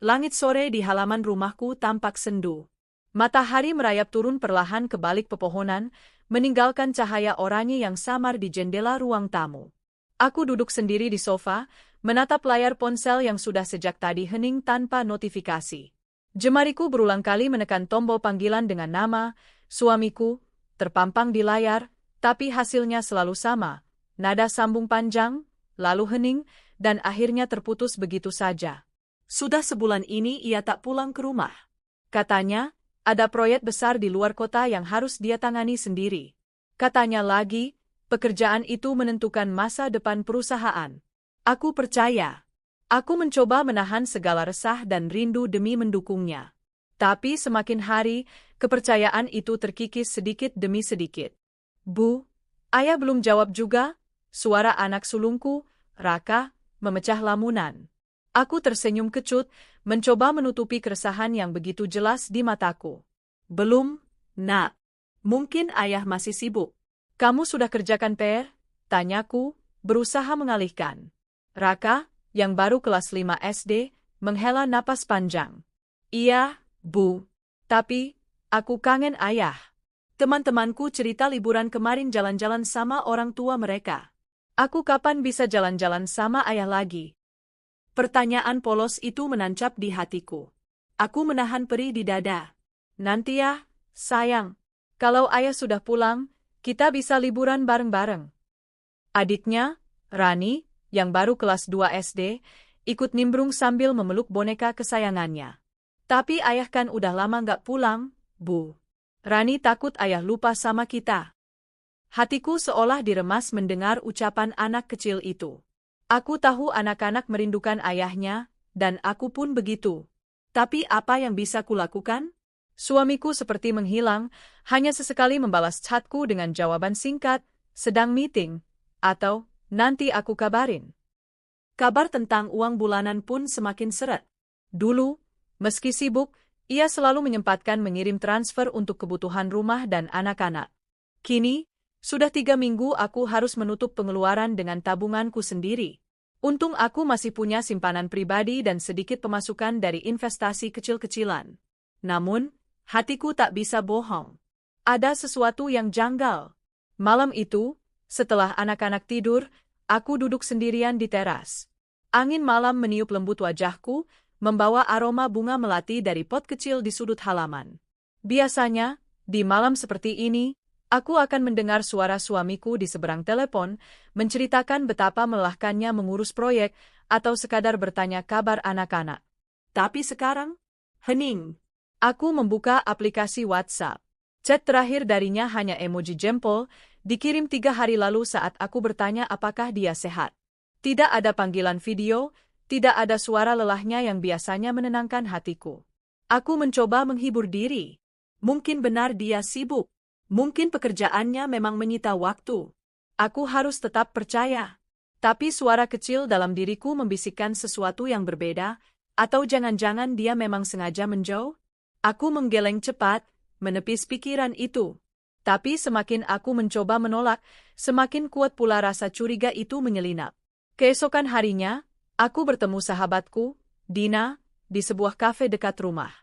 Langit sore di halaman rumahku tampak sendu. Matahari merayap turun perlahan ke balik pepohonan, meninggalkan cahaya oranye yang samar di jendela ruang tamu. Aku duduk sendiri di sofa, menatap layar ponsel yang sudah sejak tadi hening tanpa notifikasi. Jemariku berulang kali menekan tombol panggilan dengan nama, suamiku, terpampang di layar, tapi hasilnya selalu sama. Nada sambung panjang, lalu hening, dan akhirnya terputus begitu saja. Sudah sebulan ini ia tak pulang ke rumah. Katanya, ada proyek besar di luar kota yang harus dia tangani sendiri. Katanya lagi, pekerjaan itu menentukan masa depan perusahaan. Aku percaya. Aku mencoba menahan segala resah dan rindu demi mendukungnya. Tapi semakin hari, kepercayaan itu terkikis sedikit demi sedikit. Bu, ayah belum jawab juga? Suara anak sulungku, Raka, memecah lamunan. Aku tersenyum kecut, mencoba menutupi keresahan yang begitu jelas di mataku. Belum, Nak. Mungkin ayah masih sibuk. Kamu sudah kerjakan PR? Tanyaku, berusaha mengalihkan. Raka, yang baru kelas 5 SD, menghela napas panjang. Iya, Bu. Tapi, aku kangen ayah. Teman-temanku cerita liburan kemarin jalan-jalan sama orang tua mereka. Aku kapan bisa jalan-jalan sama ayah lagi? Pertanyaan polos itu menancap di hatiku. Aku menahan perih di dada. Nanti ya, sayang. Kalau ayah sudah pulang, kita bisa liburan bareng-bareng. Adiknya, Rani, yang baru kelas 2 SD, ikut nimbrung sambil memeluk boneka kesayangannya. Tapi ayah kan udah lama nggak pulang, Bu. Rani takut ayah lupa sama kita. Hatiku seolah diremas mendengar ucapan anak kecil itu. Aku tahu anak-anak merindukan ayahnya, dan aku pun begitu. Tapi apa yang bisa kulakukan? Suamiku seperti menghilang, hanya sesekali membalas chatku dengan jawaban singkat, sedang meeting, atau nanti aku kabarin. Kabar tentang uang bulanan pun semakin seret. Dulu, meski sibuk, ia selalu menyempatkan mengirim transfer untuk kebutuhan rumah dan anak-anak. Kini, sudah 3 minggu aku harus menutup pengeluaran dengan tabunganku sendiri. Untung aku masih punya simpanan pribadi dan sedikit pemasukan dari investasi kecil-kecilan. Namun, hatiku tak bisa bohong. Ada sesuatu yang janggal. Malam itu, setelah anak-anak tidur, aku duduk sendirian di teras. Angin malam meniup lembut wajahku, membawa aroma bunga melati dari pot kecil di sudut halaman. Biasanya, di malam seperti ini, aku akan mendengar suara suamiku di seberang telepon, menceritakan betapa melelahkannya mengurus proyek, atau sekadar bertanya kabar anak-anak. Tapi sekarang, hening. Aku membuka aplikasi WhatsApp. Chat terakhir darinya hanya emoji jempol, dikirim 3 hari lalu saat aku bertanya apakah dia sehat. Tidak ada panggilan video, tidak ada suara lelahnya yang biasanya menenangkan hatiku. Aku mencoba menghibur diri. Mungkin benar dia sibuk. Mungkin pekerjaannya memang menyita waktu. Aku harus tetap percaya. Tapi suara kecil dalam diriku membisikkan sesuatu yang berbeda, atau jangan-jangan dia memang sengaja menjauh? Aku menggeleng cepat, menepis pikiran itu. Tapi semakin aku mencoba menolak, semakin kuat pula rasa curiga itu menyelinap. Keesokan harinya, aku bertemu sahabatku, Dina, di sebuah kafe dekat rumah.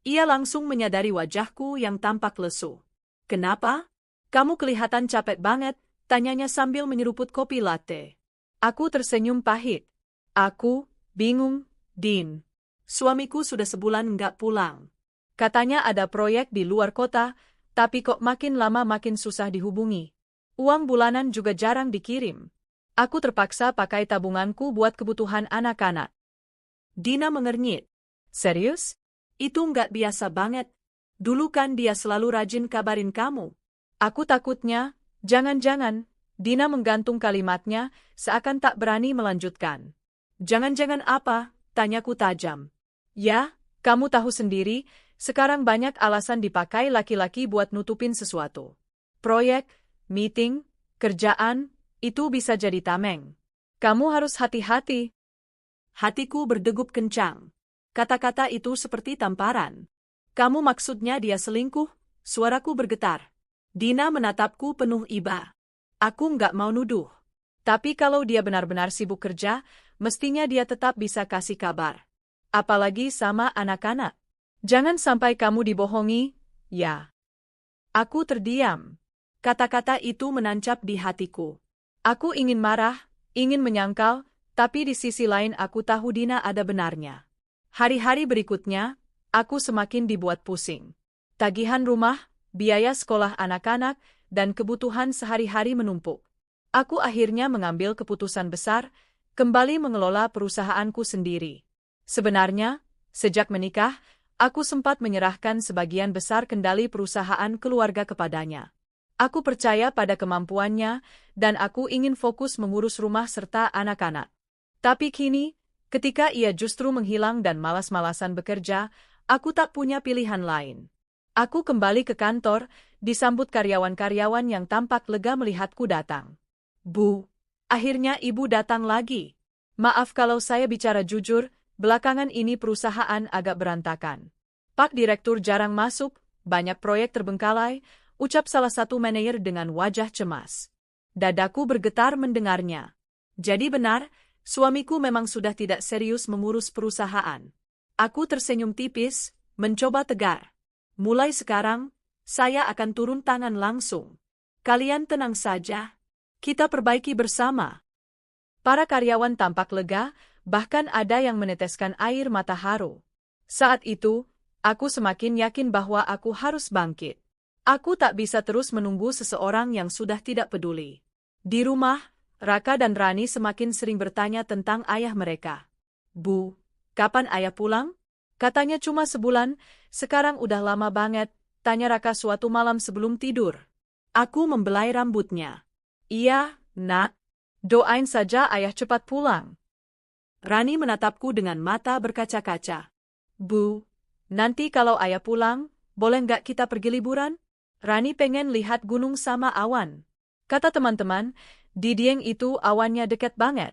Ia langsung menyadari wajahku yang tampak lesu. Kenapa? Kamu kelihatan capek banget, tanyanya sambil menyeruput kopi latte. Aku tersenyum pahit. Aku, bingung, Din. Suamiku sudah sebulan nggak pulang. Katanya ada proyek di luar kota, tapi kok makin lama makin susah dihubungi. Uang bulanan juga jarang dikirim. Aku terpaksa pakai tabunganku buat kebutuhan anak-anak. Dina mengernyit. Serius? Itu nggak biasa banget. Dulu kan dia selalu rajin kabarin kamu. Aku takutnya, jangan-jangan, Dina menggantung kalimatnya, seakan tak berani melanjutkan. Jangan-jangan apa? Tanyaku tajam. Ya, kamu tahu sendiri, sekarang banyak alasan dipakai laki-laki buat nutupin sesuatu. Proyek, meeting, kerjaan, itu bisa jadi tameng. Kamu harus hati-hati. Hatiku berdegup kencang. Kata-kata itu seperti tamparan. Kamu maksudnya dia selingkuh? Suaraku bergetar. Dina menatapku penuh iba. Aku nggak mau nuduh. Tapi kalau dia benar-benar sibuk kerja, mestinya dia tetap bisa kasih kabar. apalagi sama anak-anak. Jangan sampai kamu dibohongi, ya. Aku terdiam. Kata-kata itu menancap di hatiku. Aku ingin marah, ingin menyangkal, tapi di sisi lain aku tahu Dina ada benarnya. Hari-hari berikutnya, aku semakin dibuat pusing. Tagihan rumah, biaya sekolah anak-anak, dan kebutuhan sehari-hari menumpuk. Aku akhirnya mengambil keputusan besar, kembali mengelola perusahaanku sendiri. Sebenarnya, sejak menikah, aku sempat menyerahkan sebagian besar kendali perusahaan keluarga kepadanya. Aku percaya pada kemampuannya, dan aku ingin fokus mengurus rumah serta anak-anak. Tapi kini, ketika ia justru menghilang dan malas-malasan bekerja, aku tak punya pilihan lain. Aku kembali ke kantor, disambut karyawan-karyawan yang tampak lega melihatku datang. Bu, akhirnya ibu datang lagi. Maaf kalau saya bicara jujur, belakangan ini perusahaan agak berantakan. Pak Direktur jarang masuk, banyak proyek terbengkalai, ucap salah satu manajer dengan wajah cemas. Dadaku bergetar mendengarnya. Jadi benar, suamiku memang sudah tidak serius mengurus perusahaan. Aku tersenyum tipis, mencoba tegar. Mulai sekarang, saya akan turun tangan langsung. Kalian tenang saja. Kita perbaiki bersama. Para karyawan tampak lega, bahkan ada yang meneteskan air mata haru. Saat itu, aku semakin yakin bahwa aku harus bangkit. Aku tak bisa terus menunggu seseorang yang sudah tidak peduli. Di rumah, Raka dan Rani semakin sering bertanya tentang ayah mereka. Bu, kapan ayah pulang? Katanya cuma sebulan, sekarang udah lama banget, tanya Raka suatu malam sebelum tidur. Aku membelai rambutnya. Iya, nak. Doain saja ayah cepat pulang. Rani menatapku dengan mata berkaca-kaca. Bu, nanti kalau ayah pulang, boleh nggak kita pergi liburan? Rani pengen lihat gunung sama awan. Kata teman-teman, di Dieng itu awannya dekat banget.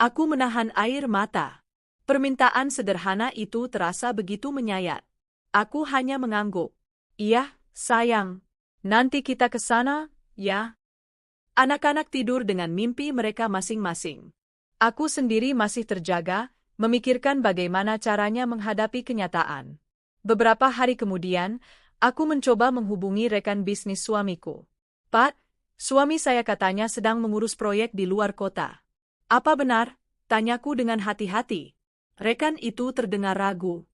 Aku menahan air mata. Permintaan sederhana itu terasa begitu menyayat. Aku hanya mengangguk. Iya, sayang. Nanti kita ke sana, ya. Anak-anak tidur dengan mimpi mereka masing-masing. Aku sendiri masih terjaga, memikirkan bagaimana caranya menghadapi kenyataan. Beberapa hari kemudian, aku mencoba menghubungi rekan bisnis suamiku. Pak, suami saya katanya sedang mengurus proyek di luar kota. Apa benar? Tanyaku dengan hati-hati. Rekan itu terdengar ragu.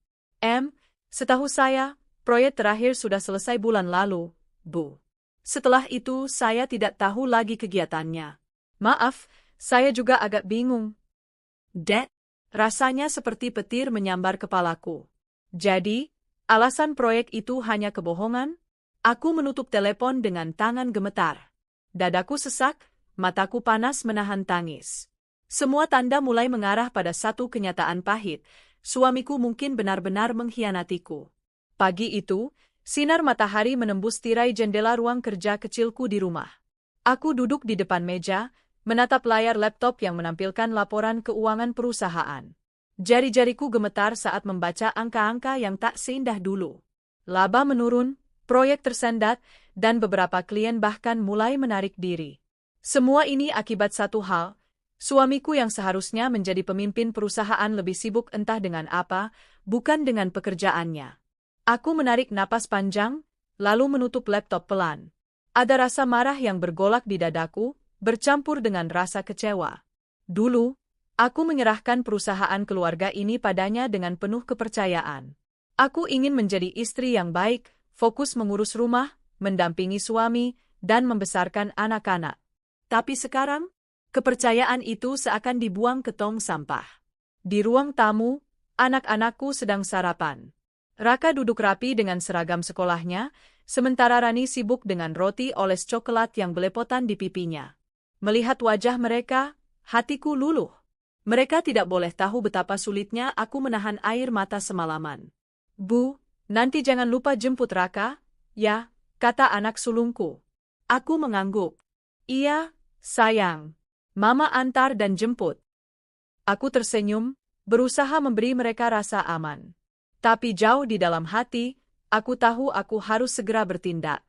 Setahu saya, proyek terakhir sudah selesai bulan lalu, Bu. Setelah itu saya tidak tahu lagi kegiatannya. Maaf, saya juga agak bingung. Dad, rasanya seperti petir menyambar kepalaku. Jadi, alasan proyek itu hanya kebohongan? Aku menutup telepon dengan tangan gemetar. Dadaku sesak, mataku panas menahan tangis. Semua tanda mulai mengarah pada satu kenyataan pahit, suamiku mungkin benar-benar mengkhianatiku. Pagi itu, sinar matahari menembus tirai jendela ruang kerja kecilku di rumah. Aku duduk di depan meja, menatap layar laptop yang menampilkan laporan keuangan perusahaan. Jari-jariku gemetar saat membaca angka-angka yang tak seindah dulu. Laba menurun, proyek tersendat, dan beberapa klien bahkan mulai menarik diri. Semua ini akibat satu hal. Suamiku yang seharusnya menjadi pemimpin perusahaan lebih sibuk entah dengan apa, bukan dengan pekerjaannya. Aku menarik napas panjang, lalu menutup laptop pelan. Ada rasa marah yang bergolak di dadaku, bercampur dengan rasa kecewa. Dulu, aku menyerahkan perusahaan keluarga ini padanya dengan penuh kepercayaan. Aku ingin menjadi istri yang baik, fokus mengurus rumah, mendampingi suami, dan membesarkan anak-anak. Tapi sekarang, kepercayaan itu seakan dibuang ke tong sampah. Di ruang tamu, anak-anakku sedang sarapan. Raka duduk rapi dengan seragam sekolahnya, sementara Rani sibuk dengan roti oles coklat yang belepotan di pipinya. Melihat wajah mereka, hatiku luluh. Mereka tidak boleh tahu betapa sulitnya aku menahan air mata semalaman. Bu, nanti jangan lupa jemput Raka, ya, kata anak sulungku. Aku mengangguk. Iya, sayang. Mama antar dan jemput. Aku tersenyum, berusaha memberi mereka rasa aman. Tapi jauh di dalam hati, aku tahu aku harus segera bertindak.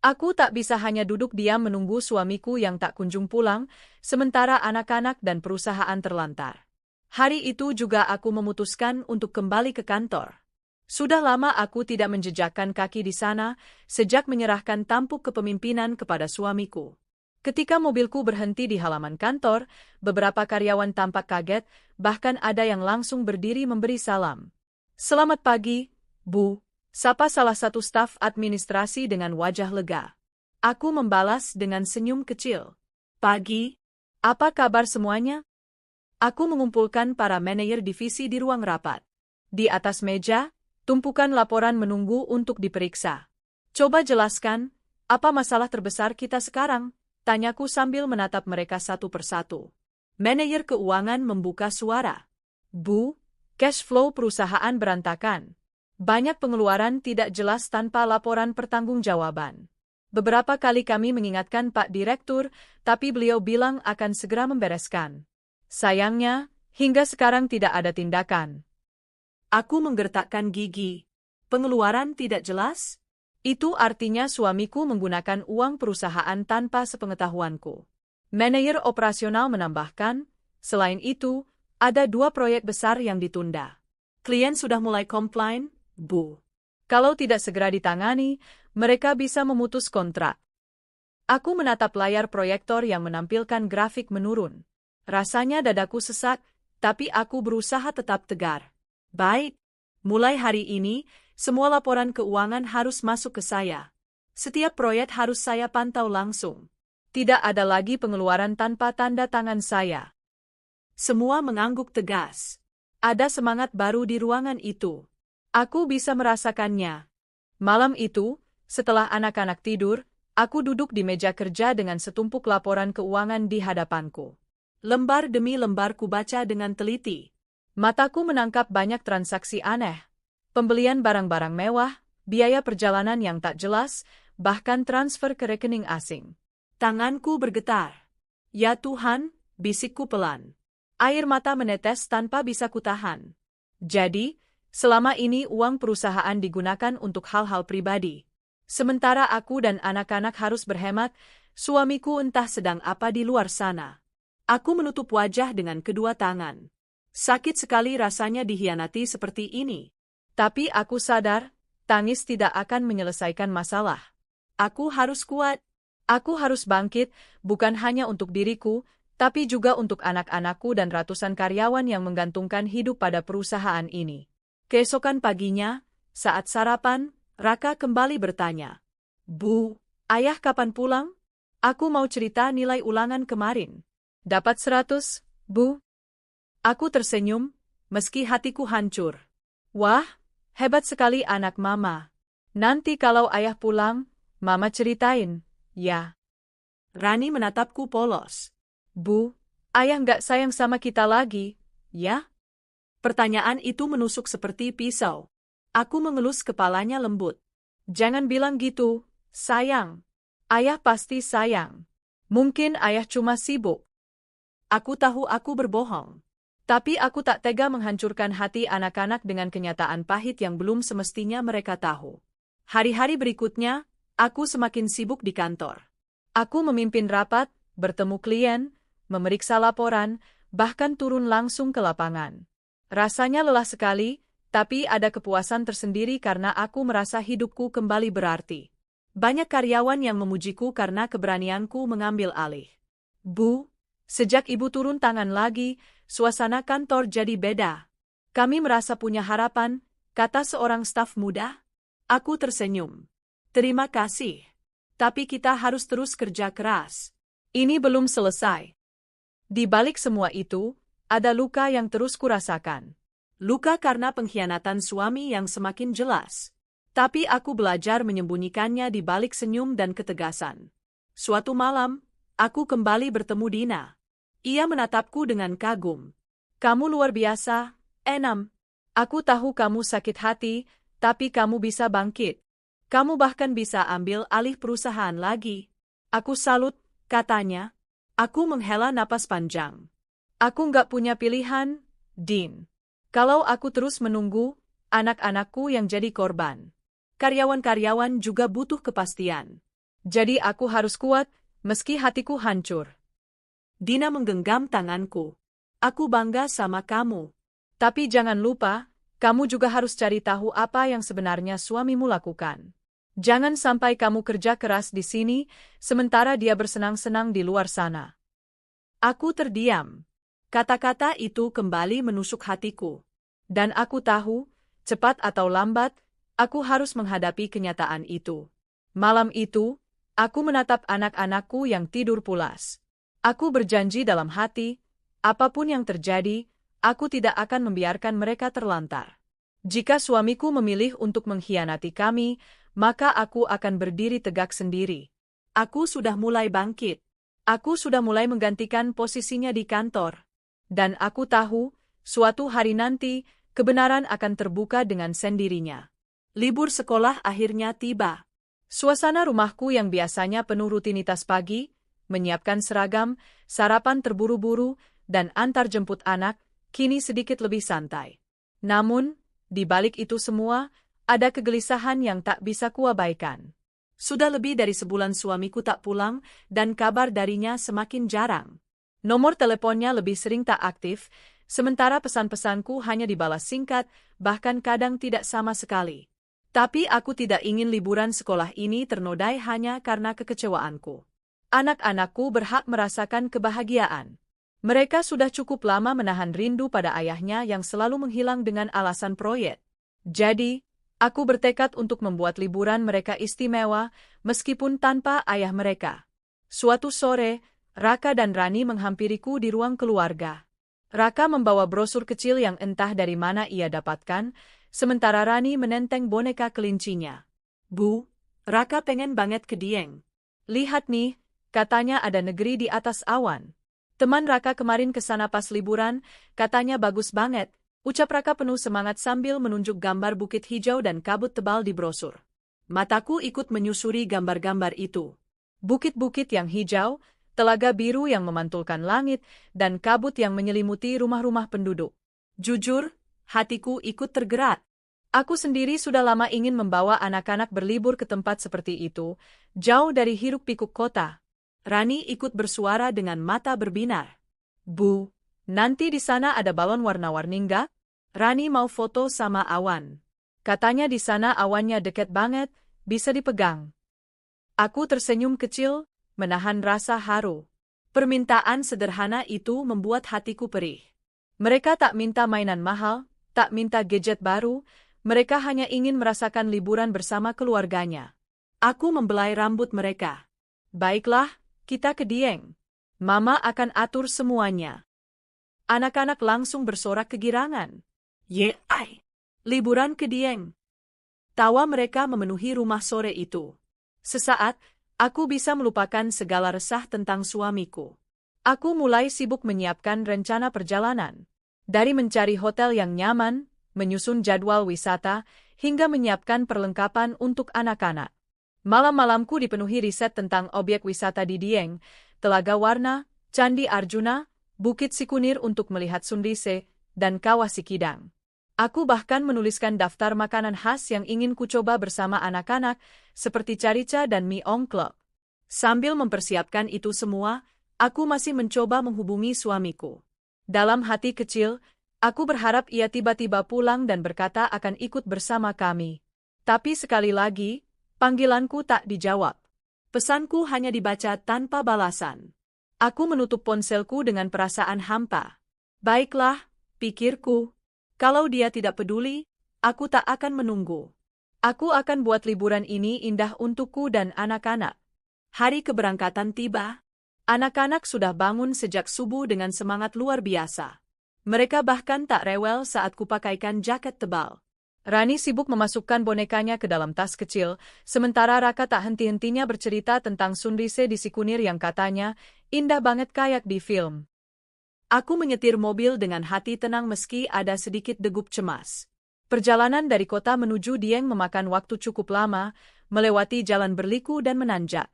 Aku tak bisa hanya duduk diam menunggu suamiku yang tak kunjung pulang, sementara anak-anak dan perusahaan terlantar. Hari itu juga aku memutuskan untuk kembali ke kantor. Sudah lama aku tidak menjejakkan kaki di sana sejak menyerahkan tampuk kepemimpinan kepada suamiku. Ketika mobilku berhenti di halaman kantor, beberapa karyawan tampak kaget, bahkan ada yang langsung berdiri memberi salam. "Selamat pagi, Bu," sapa salah satu staf administrasi dengan wajah lega. Aku membalas dengan senyum kecil. "Pagi, apa kabar semuanya?" Aku mengumpulkan para manajer divisi di ruang rapat. Di atas meja, tumpukan laporan menunggu untuk diperiksa. "Coba jelaskan, apa masalah terbesar kita sekarang?" tanyaku sambil menatap mereka satu persatu. Manajer keuangan membuka suara. "Bu, cash flow perusahaan berantakan. Banyak pengeluaran tidak jelas tanpa laporan pertanggungjawaban. Beberapa kali kami mengingatkan Pak Direktur, tapi beliau bilang akan segera membereskan. Sayangnya, hingga sekarang tidak ada tindakan." Aku menggertakkan gigi. "Pengeluaran tidak jelas?" Itu artinya suamiku menggunakan uang perusahaan tanpa sepengetahuanku. Manajer operasional menambahkan, selain itu, ada 2 proyek besar yang ditunda. "Klien sudah mulai komplain, Bu. Kalau tidak segera ditangani, mereka bisa memutus kontrak." Aku menatap layar proyektor yang menampilkan grafik menurun. Rasanya dadaku sesak, tapi aku berusaha tetap tegar. "Baik, mulai hari ini, semua laporan keuangan harus masuk ke saya. Setiap proyek harus saya pantau langsung. Tidak ada lagi pengeluaran tanpa tanda tangan saya." Semua mengangguk tegas. Ada semangat baru di ruangan itu. Aku bisa merasakannya. Malam itu, setelah anak-anak tidur, aku duduk di meja kerja dengan setumpuk laporan keuangan di hadapanku. Lembar demi lembar kubaca dengan teliti. Mataku menangkap banyak transaksi aneh. Pembelian barang-barang mewah, biaya perjalanan yang tak jelas, bahkan transfer ke rekening asing. Tanganku bergetar. "Ya Tuhan," bisikku pelan. Air mata menetes tanpa bisa kutahan. Jadi, selama ini uang perusahaan digunakan untuk hal-hal pribadi. Sementara aku dan anak-anak harus berhemat, suamiku entah sedang apa di luar sana. Aku menutup wajah dengan kedua tangan. Sakit sekali rasanya dikhianati seperti ini. Tapi aku sadar, tangis tidak akan menyelesaikan masalah. Aku harus kuat. Aku harus bangkit, bukan hanya untuk diriku, tapi juga untuk anak-anakku dan ratusan karyawan yang menggantungkan hidup pada perusahaan ini. Keesokan paginya, saat sarapan, Raka kembali bertanya. "Bu, ayah kapan pulang? Aku mau cerita nilai ulangan kemarin." "Dapat 100, Bu." Aku tersenyum, meski hatiku hancur. "Wah, hebat sekali anak Mama. Nanti kalau ayah pulang, Mama ceritain, ya." Rani menatapku polos. "Bu, ayah nggak sayang sama kita lagi, ya?" Pertanyaan itu menusuk seperti pisau. Aku mengelus kepalanya lembut. "Jangan bilang gitu, sayang. Ayah pasti sayang. Mungkin ayah cuma sibuk." Aku tahu aku berbohong. Tapi aku tak tega menghancurkan hati anak-anak dengan kenyataan pahit yang belum semestinya mereka tahu. Hari-hari berikutnya, aku semakin sibuk di kantor. Aku memimpin rapat, bertemu klien, memeriksa laporan, bahkan turun langsung ke lapangan. Rasanya lelah sekali, tapi ada kepuasan tersendiri karena aku merasa hidupku kembali berarti. Banyak karyawan yang memujiku karena keberanianku mengambil alih. "Bu, sejak Ibu turun tangan lagi, suasana kantor jadi beda. Kami merasa punya harapan," kata seorang staf muda. Aku tersenyum. "Terima kasih. Tapi kita harus terus kerja keras. Ini belum selesai." Di balik semua itu, ada luka yang terus kurasakan. Luka karena pengkhianatan suami yang semakin jelas. Tapi aku belajar menyembunyikannya di balik senyum dan ketegasan. Suatu malam, aku kembali bertemu Dina. Ia menatapku dengan kagum. "Kamu luar biasa, Enam. Aku tahu kamu sakit hati, tapi kamu bisa bangkit. Kamu bahkan bisa ambil alih perusahaan lagi." "Aku salut," katanya. Aku menghela napas panjang. "Aku nggak punya pilihan, Din. Kalau aku terus menunggu, anak-anakku yang jadi korban. Karyawan-karyawan juga butuh kepastian. Jadi aku harus kuat, meski hatiku hancur." Dina menggenggam tanganku. Aku bangga sama kamu. Tapi jangan lupa, kamu juga harus cari tahu apa yang sebenarnya suamimu lakukan. Jangan sampai kamu kerja keras di sini, sementara dia bersenang-senang di luar sana. Aku terdiam. Kata-kata itu kembali menusuk hatiku. Dan aku tahu, cepat atau lambat, aku harus menghadapi kenyataan itu. Malam itu, aku menatap anak-anakku yang tidur pulas. Aku berjanji dalam hati, apapun yang terjadi, aku tidak akan membiarkan mereka terlantar. Jika suamiku memilih untuk mengkhianati kami, maka aku akan berdiri tegak sendiri. Aku sudah mulai bangkit. Aku sudah mulai menggantikan posisinya di kantor. Dan aku tahu, suatu hari nanti, kebenaran akan terbuka dengan sendirinya. Libur sekolah akhirnya tiba. Suasana rumahku yang biasanya penuh rutinitas pagi, menyiapkan seragam, sarapan terburu-buru, dan antar jemput anak, kini sedikit lebih santai. Namun, di balik itu semua, ada kegelisahan yang tak bisa kuabaikan. Sudah lebih dari sebulan suamiku tak pulang, dan kabar darinya semakin jarang. Nomor teleponnya lebih sering tak aktif, sementara pesan-pesanku hanya dibalas singkat, bahkan kadang tidak sama sekali. Tapi aku tidak ingin liburan sekolah ini ternodai hanya karena kekecewaanku. Anak-anakku berhak merasakan kebahagiaan. Mereka sudah cukup lama menahan rindu pada ayahnya yang selalu menghilang dengan alasan proyek. Jadi, aku bertekad untuk membuat liburan mereka istimewa, meskipun tanpa ayah mereka. Suatu sore, Raka dan Rani menghampiriku di ruang keluarga. Raka membawa brosur kecil yang entah dari mana ia dapatkan, sementara Rani menenteng boneka kelincinya. Bu, Raka pengen banget ke Dieng. Lihat nih, katanya ada negeri di atas awan. Teman Raka kemarin ke sana pas liburan, katanya bagus banget. Ucap Raka penuh semangat sambil menunjuk gambar bukit hijau dan kabut tebal di brosur. Mataku ikut menyusuri gambar-gambar itu. Bukit-bukit yang hijau, telaga biru yang memantulkan langit, dan kabut yang menyelimuti rumah-rumah penduduk. Jujur, hatiku ikut tergerak. Aku sendiri sudah lama ingin membawa anak-anak berlibur ke tempat seperti itu, jauh dari hiruk-pikuk kota. Rani ikut bersuara dengan mata berbinar. Bu, nanti di sana ada balon warna-warni nggak? Rani mau foto sama awan. Katanya di sana awannya deket banget, bisa dipegang. Aku tersenyum kecil, menahan rasa haru. Permintaan sederhana itu membuat hatiku perih. Mereka tak minta mainan mahal, tak minta gadget baru, mereka hanya ingin merasakan liburan bersama keluarganya. Aku membelai rambut mereka. Baiklah, kita ke Dieng. Mama akan atur semuanya. Anak-anak langsung bersorak kegirangan. Yeay! Liburan ke Dieng. Tawa mereka memenuhi rumah sore itu. Sesaat, aku bisa melupakan segala resah tentang suamiku. Aku mulai sibuk menyiapkan rencana perjalanan. Dari mencari hotel yang nyaman, menyusun jadwal wisata, hingga menyiapkan perlengkapan untuk anak-anak. Malam-malamku dipenuhi riset tentang objek wisata di Dieng, Telaga Warna, Candi Arjuna, Bukit Sikunir untuk melihat Sundise, dan Kawah Sikidang. Aku bahkan menuliskan daftar makanan khas yang ingin kucoba bersama anak-anak, seperti carica dan mie ongklok. Sambil mempersiapkan itu semua, aku masih mencoba menghubungi suamiku. Dalam hati kecil, aku berharap ia tiba-tiba pulang dan berkata akan ikut bersama kami. Tapi sekali lagi, panggilanku tak dijawab. Pesanku hanya dibaca tanpa balasan. Aku menutup ponselku dengan perasaan hampa. Baiklah, pikirku. Kalau dia tidak peduli, aku tak akan menunggu. Aku akan buat liburan ini indah untukku dan anak-anak. Hari keberangkatan tiba. Anak-anak sudah bangun sejak subuh dengan semangat luar biasa. Mereka bahkan tak rewel saat kupakaikan jaket tebal. Rani sibuk memasukkan bonekanya ke dalam tas kecil, sementara Raka tak henti-hentinya bercerita tentang Sundise di Sikunir yang katanya indah banget kayak di film. Aku menyetir mobil dengan hati tenang meski ada sedikit degup cemas. Perjalanan dari kota menuju Dieng memakan waktu cukup lama, melewati jalan berliku dan menanjak.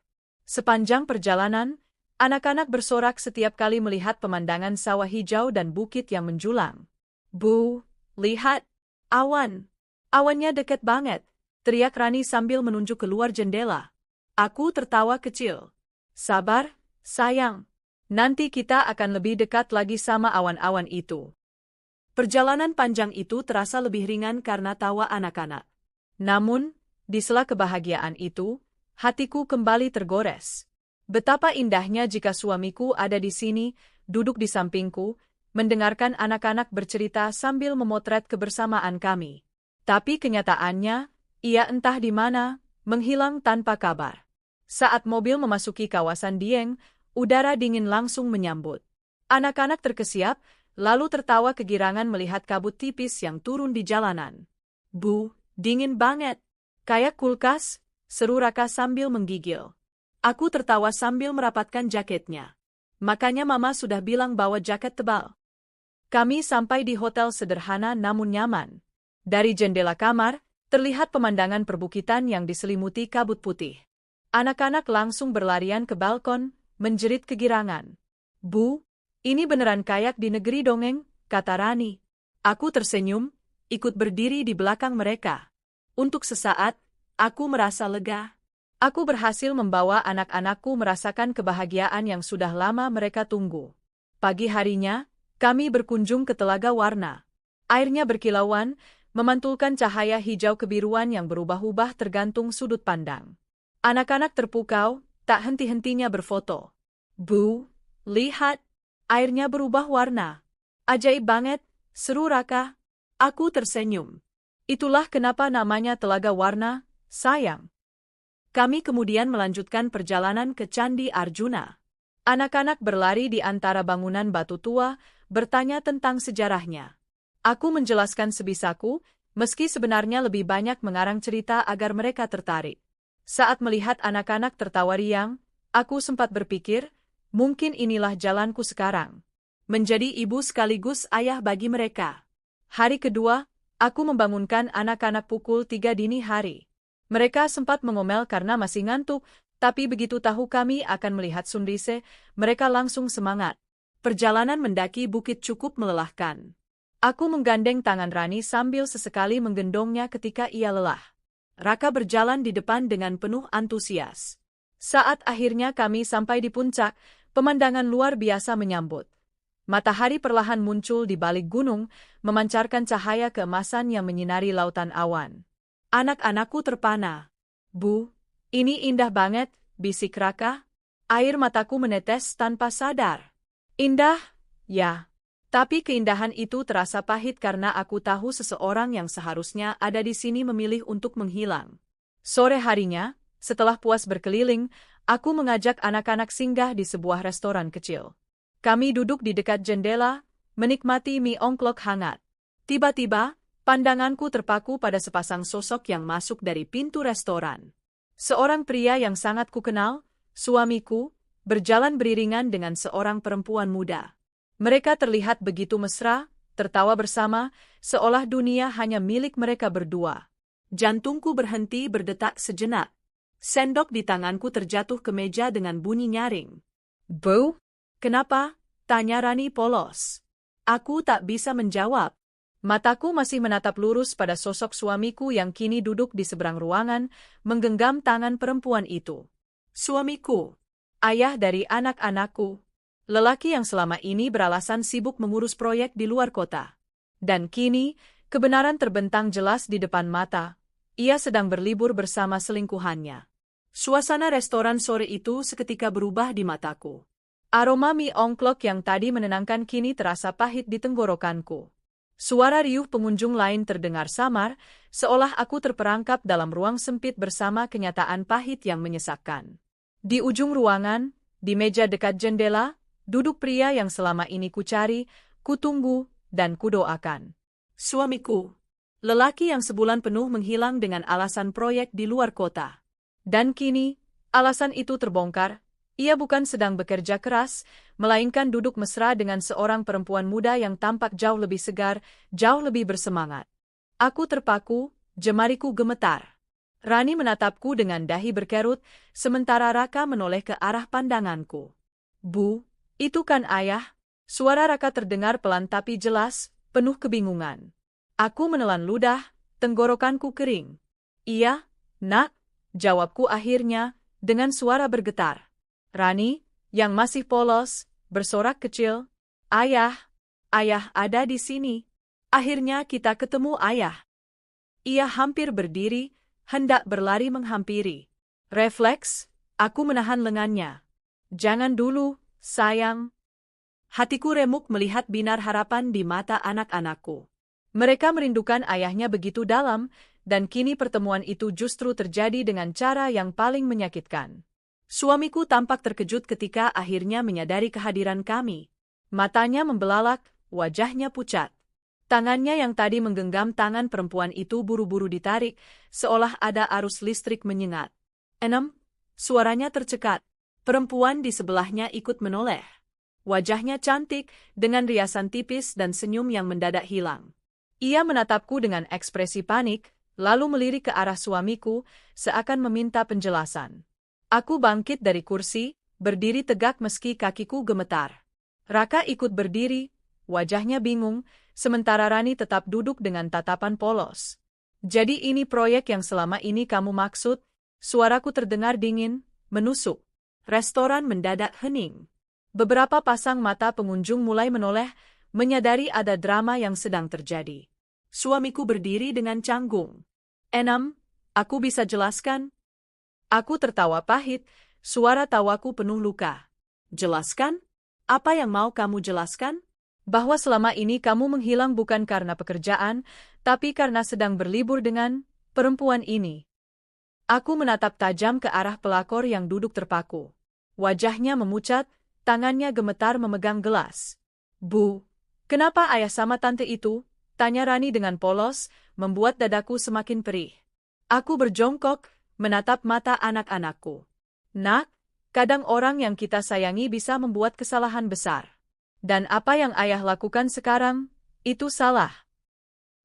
Sepanjang perjalanan, anak-anak bersorak setiap kali melihat pemandangan sawah hijau dan bukit yang menjulang. Bu, lihat, awan. Awannya deket banget, teriak Rani sambil menunjuk keluar jendela. Aku tertawa kecil. Sabar, sayang. Nanti kita akan lebih dekat lagi sama awan-awan itu. Perjalanan panjang itu terasa lebih ringan karena tawa anak-anak. Namun, di sela kebahagiaan itu, hatiku kembali tergores. Betapa indahnya jika suamiku ada di sini, duduk di sampingku, mendengarkan anak-anak bercerita sambil memotret kebersamaan kami. Tapi kenyataannya, ia entah di mana, menghilang tanpa kabar. Saat mobil memasuki kawasan Dieng, udara dingin langsung menyambut. Anak-anak terkesiap, lalu tertawa kegirangan melihat kabut tipis yang turun di jalanan. Bu, dingin banget. Kayak kulkas, seru Raka sambil menggigil. Aku tertawa sambil merapatkan jaketnya. Makanya Mama sudah bilang bawa jaket tebal. Kami sampai di hotel sederhana namun nyaman. Dari jendela kamar, terlihat pemandangan perbukitan yang diselimuti kabut putih. Anak-anak langsung berlarian ke balkon, menjerit kegirangan. Bu, ini beneran kayak di negeri dongeng, kata Rani. Aku tersenyum, ikut berdiri di belakang mereka. Untuk sesaat, aku merasa lega. Aku berhasil membawa anak-anakku merasakan kebahagiaan yang sudah lama mereka tunggu. Pagi harinya, kami berkunjung ke Telaga Warna. Airnya berkilauan, memantulkan cahaya hijau kebiruan yang berubah-ubah tergantung sudut pandang. Anak-anak terpukau, tak henti-hentinya berfoto. Bu, lihat, airnya berubah warna. Ajaib banget, seru Raka. Aku tersenyum. Itulah kenapa namanya Telaga Warna, sayang. Kami kemudian melanjutkan perjalanan ke Candi Arjuna. Anak-anak berlari di antara bangunan batu tua, bertanya tentang sejarahnya. Aku menjelaskan sebisaku, meski sebenarnya lebih banyak mengarang cerita agar mereka tertarik. Saat melihat anak-anak tertawa riang, aku sempat berpikir, mungkin inilah jalanku sekarang. Menjadi ibu sekaligus ayah bagi mereka. Hari kedua, aku membangunkan anak-anak pukul 3 dini hari. Mereka sempat mengomel karena masih ngantuk, tapi begitu tahu kami akan melihat Sundise, mereka langsung semangat. Perjalanan mendaki bukit cukup melelahkan. Aku menggandeng tangan Rani sambil sesekali menggendongnya ketika ia lelah. Raka berjalan di depan dengan penuh antusias. Saat akhirnya kami sampai di puncak, pemandangan luar biasa menyambut. Matahari perlahan muncul di balik gunung, memancarkan cahaya keemasan yang menyinari lautan awan. Anak-anakku terpana. Bu, ini indah banget, bisik Raka. Air mataku menetes tanpa sadar. Indah, ya. Tapi keindahan itu terasa pahit karena aku tahu seseorang yang seharusnya ada di sini memilih untuk menghilang. Sore harinya, setelah puas berkeliling, aku mengajak anak-anak singgah di sebuah restoran kecil. Kami duduk di dekat jendela, menikmati mie ongklok hangat. Tiba-tiba, pandanganku terpaku pada sepasang sosok yang masuk dari pintu restoran. Seorang pria yang sangat kukenal, suamiku, berjalan beriringan dengan seorang perempuan muda. Mereka terlihat begitu mesra, tertawa bersama, seolah dunia hanya milik mereka berdua. Jantungku berhenti berdetak sejenak. Sendok di tanganku terjatuh ke meja dengan bunyi nyaring. Bu? Kenapa? Tanya Rani polos. Aku tak bisa menjawab. Mataku masih menatap lurus pada sosok suamiku yang kini duduk di seberang ruangan, menggenggam tangan perempuan itu. Suamiku. Ayah dari anak-anakku. Lelaki yang selama ini beralasan sibuk mengurus proyek di luar kota. Dan kini, kebenaran terbentang jelas di depan mata. Ia sedang berlibur bersama selingkuhannya. Suasana restoran sore itu seketika berubah di mataku. Aroma mie ongklok yang tadi menenangkan kini terasa pahit di tenggorokanku. Suara riuh pengunjung lain terdengar samar, seolah aku terperangkap dalam ruang sempit bersama kenyataan pahit yang menyesakkan. Di ujung ruangan, di meja dekat jendela, duduk pria yang selama ini kucari, kutunggu, dan kudoakan. Suamiku. Lelaki yang sebulan penuh menghilang dengan alasan proyek di luar kota. Dan kini, alasan itu terbongkar. Ia bukan sedang bekerja keras, melainkan duduk mesra dengan seorang perempuan muda yang tampak jauh lebih segar, jauh lebih bersemangat. Aku terpaku, jemariku gemetar. Rani menatapku dengan dahi berkerut, sementara Raka menoleh ke arah pandanganku. Bu, itu kan ayah? Suara Raka terdengar pelan tapi jelas, penuh kebingungan. Aku menelan ludah, tenggorokanku kering. Iya, nak, jawabku akhirnya, dengan suara bergetar. Rani, yang masih polos, bersorak kecil. Ayah, ayah ada di sini. Akhirnya kita ketemu ayah. Ia hampir berdiri, hendak berlari menghampiri. Refleks, aku menahan lengannya. Jangan dulu, sayang. Hatiku remuk melihat binar harapan di mata anak-anakku. Mereka merindukan ayahnya begitu dalam, dan kini pertemuan itu justru terjadi dengan cara yang paling menyakitkan. Suamiku tampak terkejut ketika akhirnya menyadari kehadiran kami. Matanya membelalak, wajahnya pucat. Tangannya yang tadi menggenggam tangan perempuan itu buru-buru ditarik, seolah ada arus listrik menyengat. "Enem," suaranya tercekat. Perempuan di sebelahnya ikut menoleh. Wajahnya cantik, dengan riasan tipis dan senyum yang mendadak hilang. Ia menatapku dengan ekspresi panik, lalu melirik ke arah suamiku, seakan meminta penjelasan. Aku bangkit dari kursi, berdiri tegak meski kakiku gemetar. Raka ikut berdiri, wajahnya bingung, sementara Rani tetap duduk dengan tatapan polos. "Jadi ini proyek yang selama ini kamu maksud?" Suaraku terdengar dingin, menusuk. Restoran mendadak hening. Beberapa pasang mata pengunjung mulai menoleh, menyadari ada drama yang sedang terjadi. Suamiku berdiri dengan canggung. "Enam, aku bisa jelaskan?" Aku tertawa pahit, suara tawaku penuh luka. "Jelaskan? Apa yang mau kamu jelaskan?" "Bahwa selama ini kamu menghilang bukan karena pekerjaan, tapi karena sedang berlibur dengan perempuan ini." Aku menatap tajam ke arah pelakor yang duduk terpaku. Wajahnya memucat, tangannya gemetar memegang gelas. "Bu, kenapa ayah sama tante itu?" tanya Rani dengan polos, membuat dadaku semakin perih. Aku berjongkok, menatap mata anak-anakku. "Nak, kadang orang yang kita sayangi bisa membuat kesalahan besar. Dan apa yang ayah lakukan sekarang, itu salah."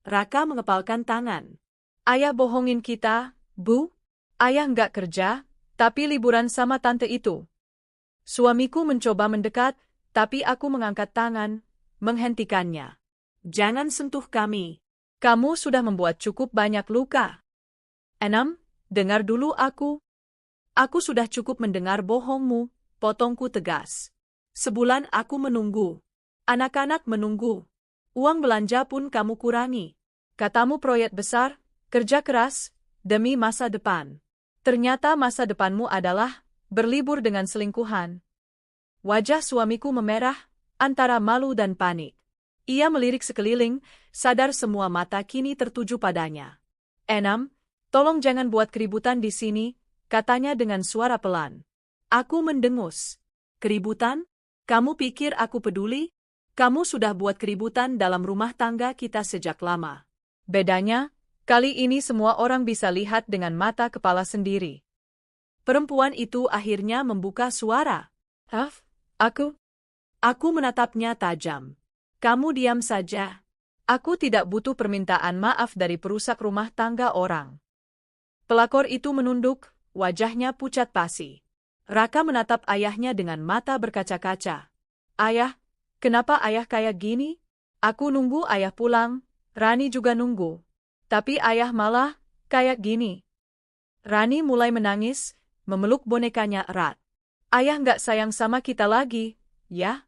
Raka mengepalkan tangan. "Ayah bohongin kita, Bu. Ayah nggak kerja, tapi liburan sama tante itu." Suamiku mencoba mendekat, tapi aku mengangkat tangan, menghentikannya. "Jangan sentuh kami. Kamu sudah membuat cukup banyak luka." "Enam, dengar dulu aku." "Aku sudah cukup mendengar bohongmu," potongku tegas. "Sebulan aku menunggu. Anak-anak menunggu. Uang belanja pun kamu kurangi. Katamu proyek besar, kerja keras, demi masa depan. Ternyata masa depanmu adalah berlibur dengan selingkuhan." Wajah suamiku memerah, antara malu dan panik. Ia melirik sekeliling, sadar semua mata kini tertuju padanya. "Enam, tolong jangan buat keributan di sini," katanya dengan suara pelan. Aku mendengus. "Keributan? Kamu pikir aku peduli? Kamu sudah buat keributan dalam rumah tangga kita sejak lama. Bedanya, kali ini semua orang bisa lihat dengan mata kepala sendiri." Perempuan itu akhirnya membuka suara. Aku menatapnya tajam. "Kamu diam saja. Aku tidak butuh permintaan maaf dari perusak rumah tangga orang." Pelakor itu menunduk, wajahnya pucat pasi. Raka menatap ayahnya dengan mata berkaca-kaca. "Ayah, kenapa ayah kayak gini? Aku nunggu ayah pulang, Rani juga nunggu. Tapi ayah malah kayak gini." Rani mulai menangis, memeluk bonekanya erat. "Ayah nggak sayang sama kita lagi, ya?"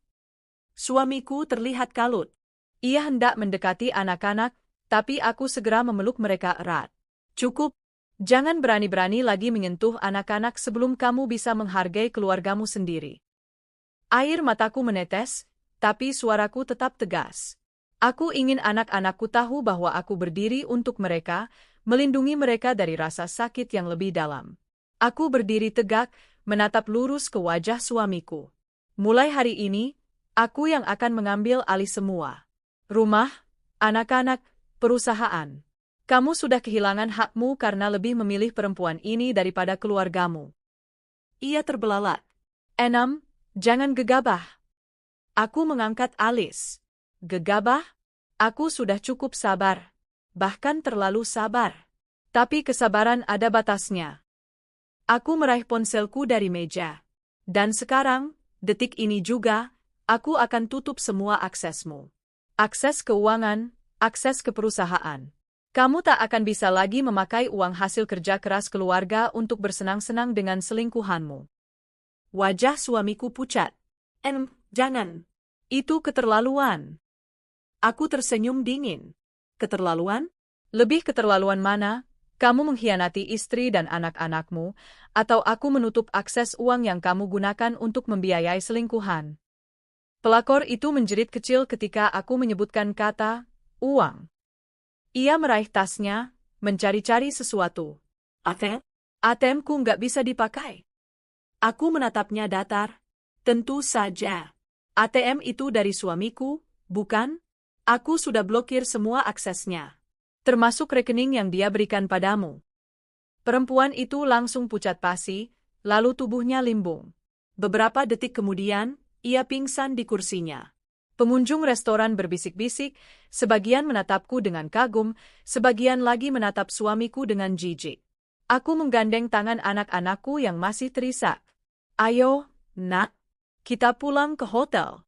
Suamiku terlihat kalut. Ia hendak mendekati anak-anak, tapi aku segera memeluk mereka erat. "Cukup. Jangan berani-berani lagi menyentuh anak-anak sebelum kamu bisa menghargai keluargamu sendiri." Air mataku menetes, tapi suaraku tetap tegas. Aku ingin anak-anakku tahu bahwa aku berdiri untuk mereka, melindungi mereka dari rasa sakit yang lebih dalam. Aku berdiri tegak, menatap lurus ke wajah suamiku. "Mulai hari ini, aku yang akan mengambil alih semua. Rumah, anak-anak, perusahaan. Kamu sudah kehilangan hakmu karena lebih memilih perempuan ini daripada keluargamu." Ia terbelalak. "Enam, jangan gegabah." Aku mengangkat alis. "Gegabah? Aku sudah cukup sabar. Bahkan terlalu sabar. Tapi kesabaran ada batasnya." Aku meraih ponselku dari meja. "Dan sekarang, detik ini juga, aku akan tutup semua aksesmu. Akses keuangan, akses ke perusahaan. Kamu tak akan bisa lagi memakai uang hasil kerja keras keluarga untuk bersenang-senang dengan selingkuhanmu." Wajah suamiku pucat. Jangan. Itu keterlaluan. Aku tersenyum dingin. Keterlaluan? Lebih keterlaluan mana? Kamu mengkhianati istri dan anak-anakmu, atau aku menutup akses uang yang kamu gunakan untuk membiayai selingkuhan. Pelakor itu menjerit kecil ketika aku menyebutkan kata uang. Ia meraih tasnya, mencari-cari sesuatu. ATM? ATM-ku nggak bisa dipakai. Aku menatapnya datar. Tentu saja. ATM itu dari suamiku, bukan? Aku sudah blokir semua aksesnya. Termasuk rekening yang dia berikan padamu. Perempuan itu langsung pucat pasi, lalu tubuhnya limbung. Beberapa detik kemudian, ia pingsan di kursinya. Pengunjung restoran berbisik-bisik, sebagian menatapku dengan kagum, sebagian lagi menatap suamiku dengan jijik. Aku menggandeng tangan anak-anakku yang masih terisak. Ayo, nak, kita pulang ke hotel.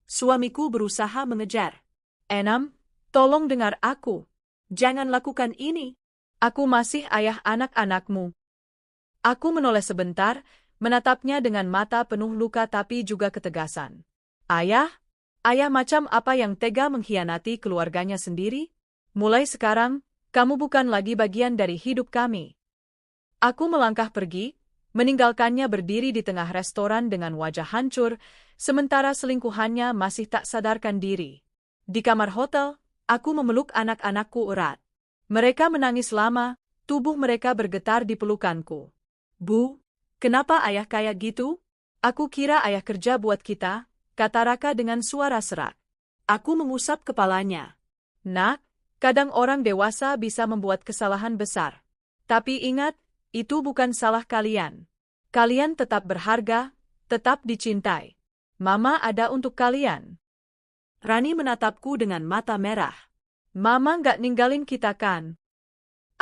Suamiku berusaha mengejar. Enam, tolong dengar aku. Jangan lakukan ini. Aku masih ayah anak-anakmu. Aku menoleh sebentar, menatapnya dengan mata penuh luka tapi juga ketegasan. Ayah? Ayah macam apa yang tega mengkhianati keluarganya sendiri? Mulai sekarang, kamu bukan lagi bagian dari hidup kami. Aku melangkah pergi, meninggalkannya berdiri di tengah restoran dengan wajah hancur, sementara selingkuhannya masih tak sadarkan diri. Di kamar hotel, aku memeluk anak-anakku erat. Mereka menangis lama, tubuh mereka bergetar di pelukanku. Bu, kenapa ayah kayak gitu? Aku kira ayah kerja buat kita, kata Raka dengan suara serak. Aku mengusap kepalanya. Nak, kadang orang dewasa bisa membuat kesalahan besar. Tapi ingat, itu bukan salah kalian. Kalian tetap berharga, tetap dicintai. Mama ada untuk kalian. Rani menatapku dengan mata merah. Mama nggak ninggalin kita kan?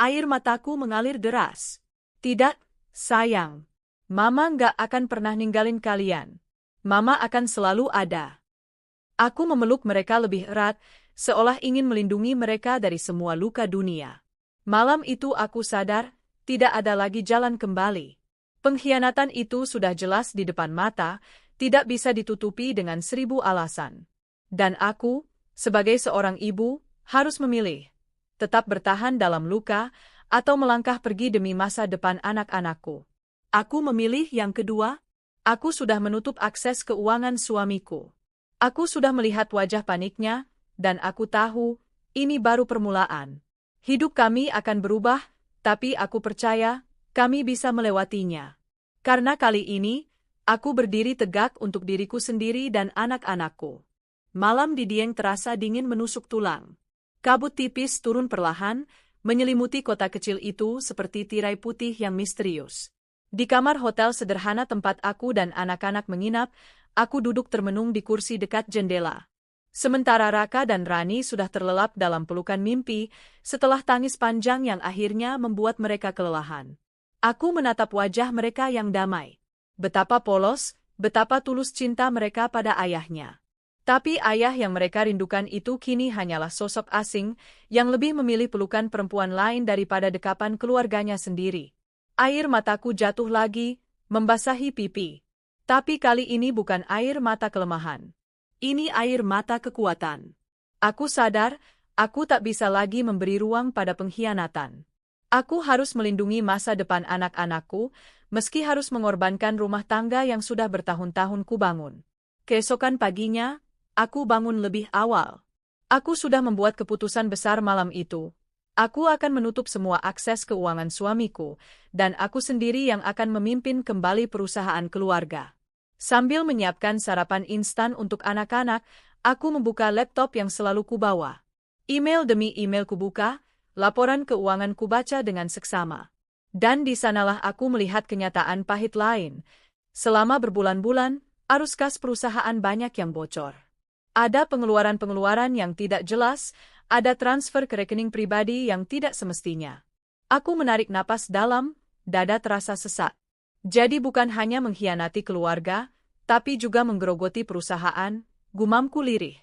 Air mataku mengalir deras. Tidak, sayang. Mama nggak akan pernah ninggalin kalian. Mama akan selalu ada. Aku memeluk mereka lebih erat, seolah ingin melindungi mereka dari semua luka dunia. Malam itu aku sadar, tidak ada lagi jalan kembali. Pengkhianatan itu sudah jelas di depan mata, tidak bisa ditutupi dengan 1000 alasan. Dan aku, sebagai seorang ibu, harus memilih. Tetap bertahan dalam luka, atau melangkah pergi demi masa depan anak-anakku. Aku memilih yang kedua. Aku sudah menutup akses keuangan suamiku. Aku sudah melihat wajah paniknya, dan aku tahu, ini baru permulaan. Hidup kami akan berubah, tapi aku percaya, kami bisa melewatinya. Karena kali ini, aku berdiri tegak untuk diriku sendiri dan anak-anakku. Malam di Dieng terasa dingin menusuk tulang. Kabut tipis turun perlahan, menyelimuti kota kecil itu seperti tirai putih yang misterius. Di kamar hotel sederhana tempat aku dan anak-anak menginap, aku duduk termenung di kursi dekat jendela. Sementara Raka dan Rani sudah terlelap dalam pelukan mimpi, setelah tangis panjang yang akhirnya membuat mereka kelelahan. Aku menatap wajah mereka yang damai. Betapa polos, betapa tulus cinta mereka pada ayahnya. Tapi ayah yang mereka rindukan itu kini hanyalah sosok asing, yang lebih memilih pelukan perempuan lain daripada dekapan keluarganya sendiri. Air mataku jatuh lagi, membasahi pipi. Tapi kali ini bukan air mata kelemahan. Ini air mata kekuatan. Aku sadar, aku tak bisa lagi memberi ruang pada pengkhianatan. Aku harus melindungi masa depan anak-anakku, meski harus mengorbankan rumah tangga yang sudah bertahun-tahun kubangun. Keesokan paginya, aku bangun lebih awal. Aku sudah membuat keputusan besar malam itu. Aku akan menutup semua akses keuangan suamiku, dan aku sendiri yang akan memimpin kembali perusahaan keluarga. Sambil menyiapkan sarapan instan untuk anak-anak, aku membuka laptop yang selalu kubawa. Email demi email kubuka, laporan keuangan kubaca dengan seksama. Dan di sanalah aku melihat kenyataan pahit lain. Selama berbulan-bulan, arus kas perusahaan banyak yang bocor. Ada pengeluaran-pengeluaran yang tidak jelas, ada transfer ke rekening pribadi yang tidak semestinya. Aku menarik napas dalam, dada terasa sesak. Jadi bukan hanya mengkhianati keluarga, tapi juga menggerogoti perusahaan, gumamku lirih.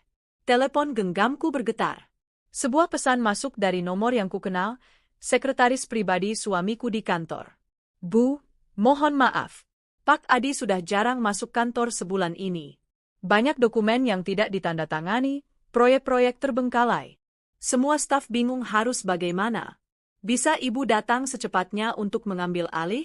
Telepon genggamku bergetar. Sebuah pesan masuk dari nomor yang kukenal, sekretaris pribadi suamiku di kantor. Bu, mohon maaf. Pak Adi sudah jarang masuk kantor sebulan ini. Banyak dokumen yang tidak ditandatangani, proyek-proyek terbengkalai. Semua staf bingung harus bagaimana. Bisa ibu datang secepatnya untuk mengambil alih?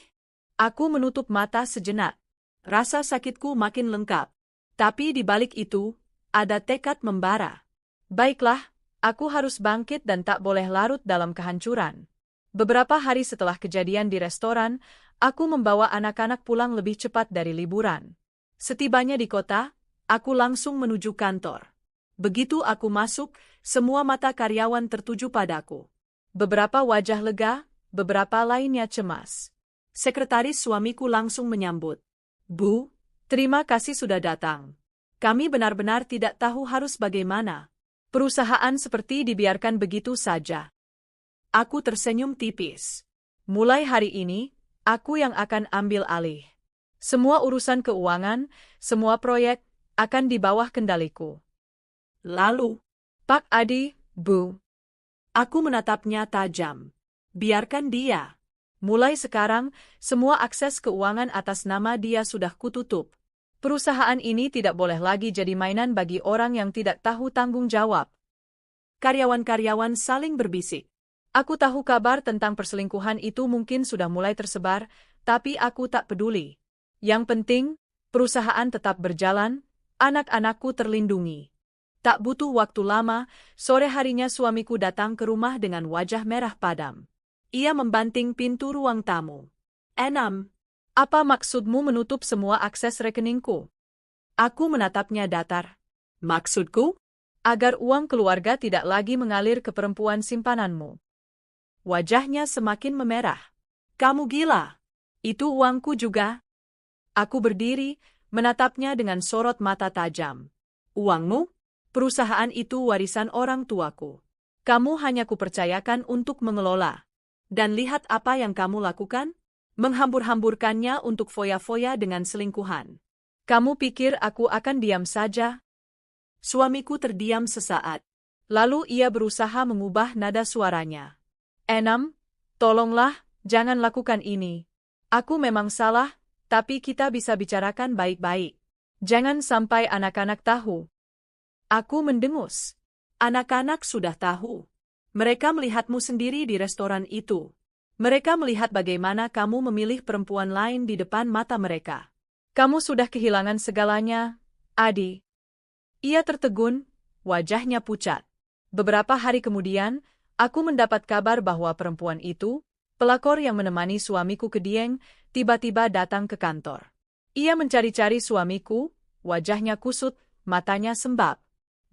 Aku menutup mata sejenak. Rasa sakitku makin lengkap. Tapi di balik itu, ada tekad membara. Baiklah, aku harus bangkit dan tak boleh larut dalam kehancuran. Beberapa hari setelah kejadian di restoran, aku membawa anak-anak pulang lebih cepat dari liburan. Setibanya di kota, aku langsung menuju kantor. Begitu aku masuk, semua mata karyawan tertuju padaku. Beberapa wajah lega, beberapa lainnya cemas. Sekretaris suamiku langsung menyambut. Bu, terima kasih sudah datang. Kami benar-benar tidak tahu harus bagaimana. Perusahaan seperti dibiarkan begitu saja. Aku tersenyum tipis. Mulai hari ini, aku yang akan ambil alih. Semua urusan keuangan, semua proyek, akan di bawah kendaliku. Lalu, Pak Adi, Bu. Aku menatapnya tajam. Biarkan dia. Mulai sekarang, semua akses keuangan atas nama dia sudah kututup. Perusahaan ini tidak boleh lagi jadi mainan bagi orang yang tidak tahu tanggung jawab. Karyawan-karyawan saling berbisik. Aku tahu kabar tentang perselingkuhan itu mungkin sudah mulai tersebar, tapi aku tak peduli. Yang penting, perusahaan tetap berjalan, anak-anakku terlindungi. Tak butuh waktu lama, sore harinya suamiku datang ke rumah dengan wajah merah padam. Ia membanting pintu ruang tamu. "Enam, apa maksudmu menutup semua akses rekeningku?" Aku menatapnya datar. "Maksudku? Agar uang keluarga tidak lagi mengalir ke perempuan simpananmu." Wajahnya semakin memerah. "Kamu gila? Itu uangku juga." Aku berdiri, menatapnya dengan sorot mata tajam. "Uangmu? Perusahaan itu warisan orang tuaku. Kamu hanya kupercayakan untuk mengelola. Dan lihat apa yang kamu lakukan? Menghambur-hamburkannya untuk foya-foya dengan selingkuhan. Kamu pikir aku akan diam saja?" Suamiku terdiam sesaat. Lalu ia berusaha mengubah nada suaranya. "Enam, tolonglah, jangan lakukan ini. Aku memang salah, tapi kita bisa bicarakan baik-baik. Jangan sampai anak-anak tahu." Aku mendengus. Anak-anak sudah tahu. Mereka melihatmu sendiri di restoran itu. Mereka melihat bagaimana kamu memilih perempuan lain di depan mata mereka. Kamu sudah kehilangan segalanya, Adi. Ia tertegun, wajahnya pucat. Beberapa hari kemudian, aku mendapat kabar bahwa perempuan itu, pelakor yang menemani suamiku ke Dieng, tiba-tiba datang ke kantor. Ia mencari-cari suamiku, wajahnya kusut, matanya sembab.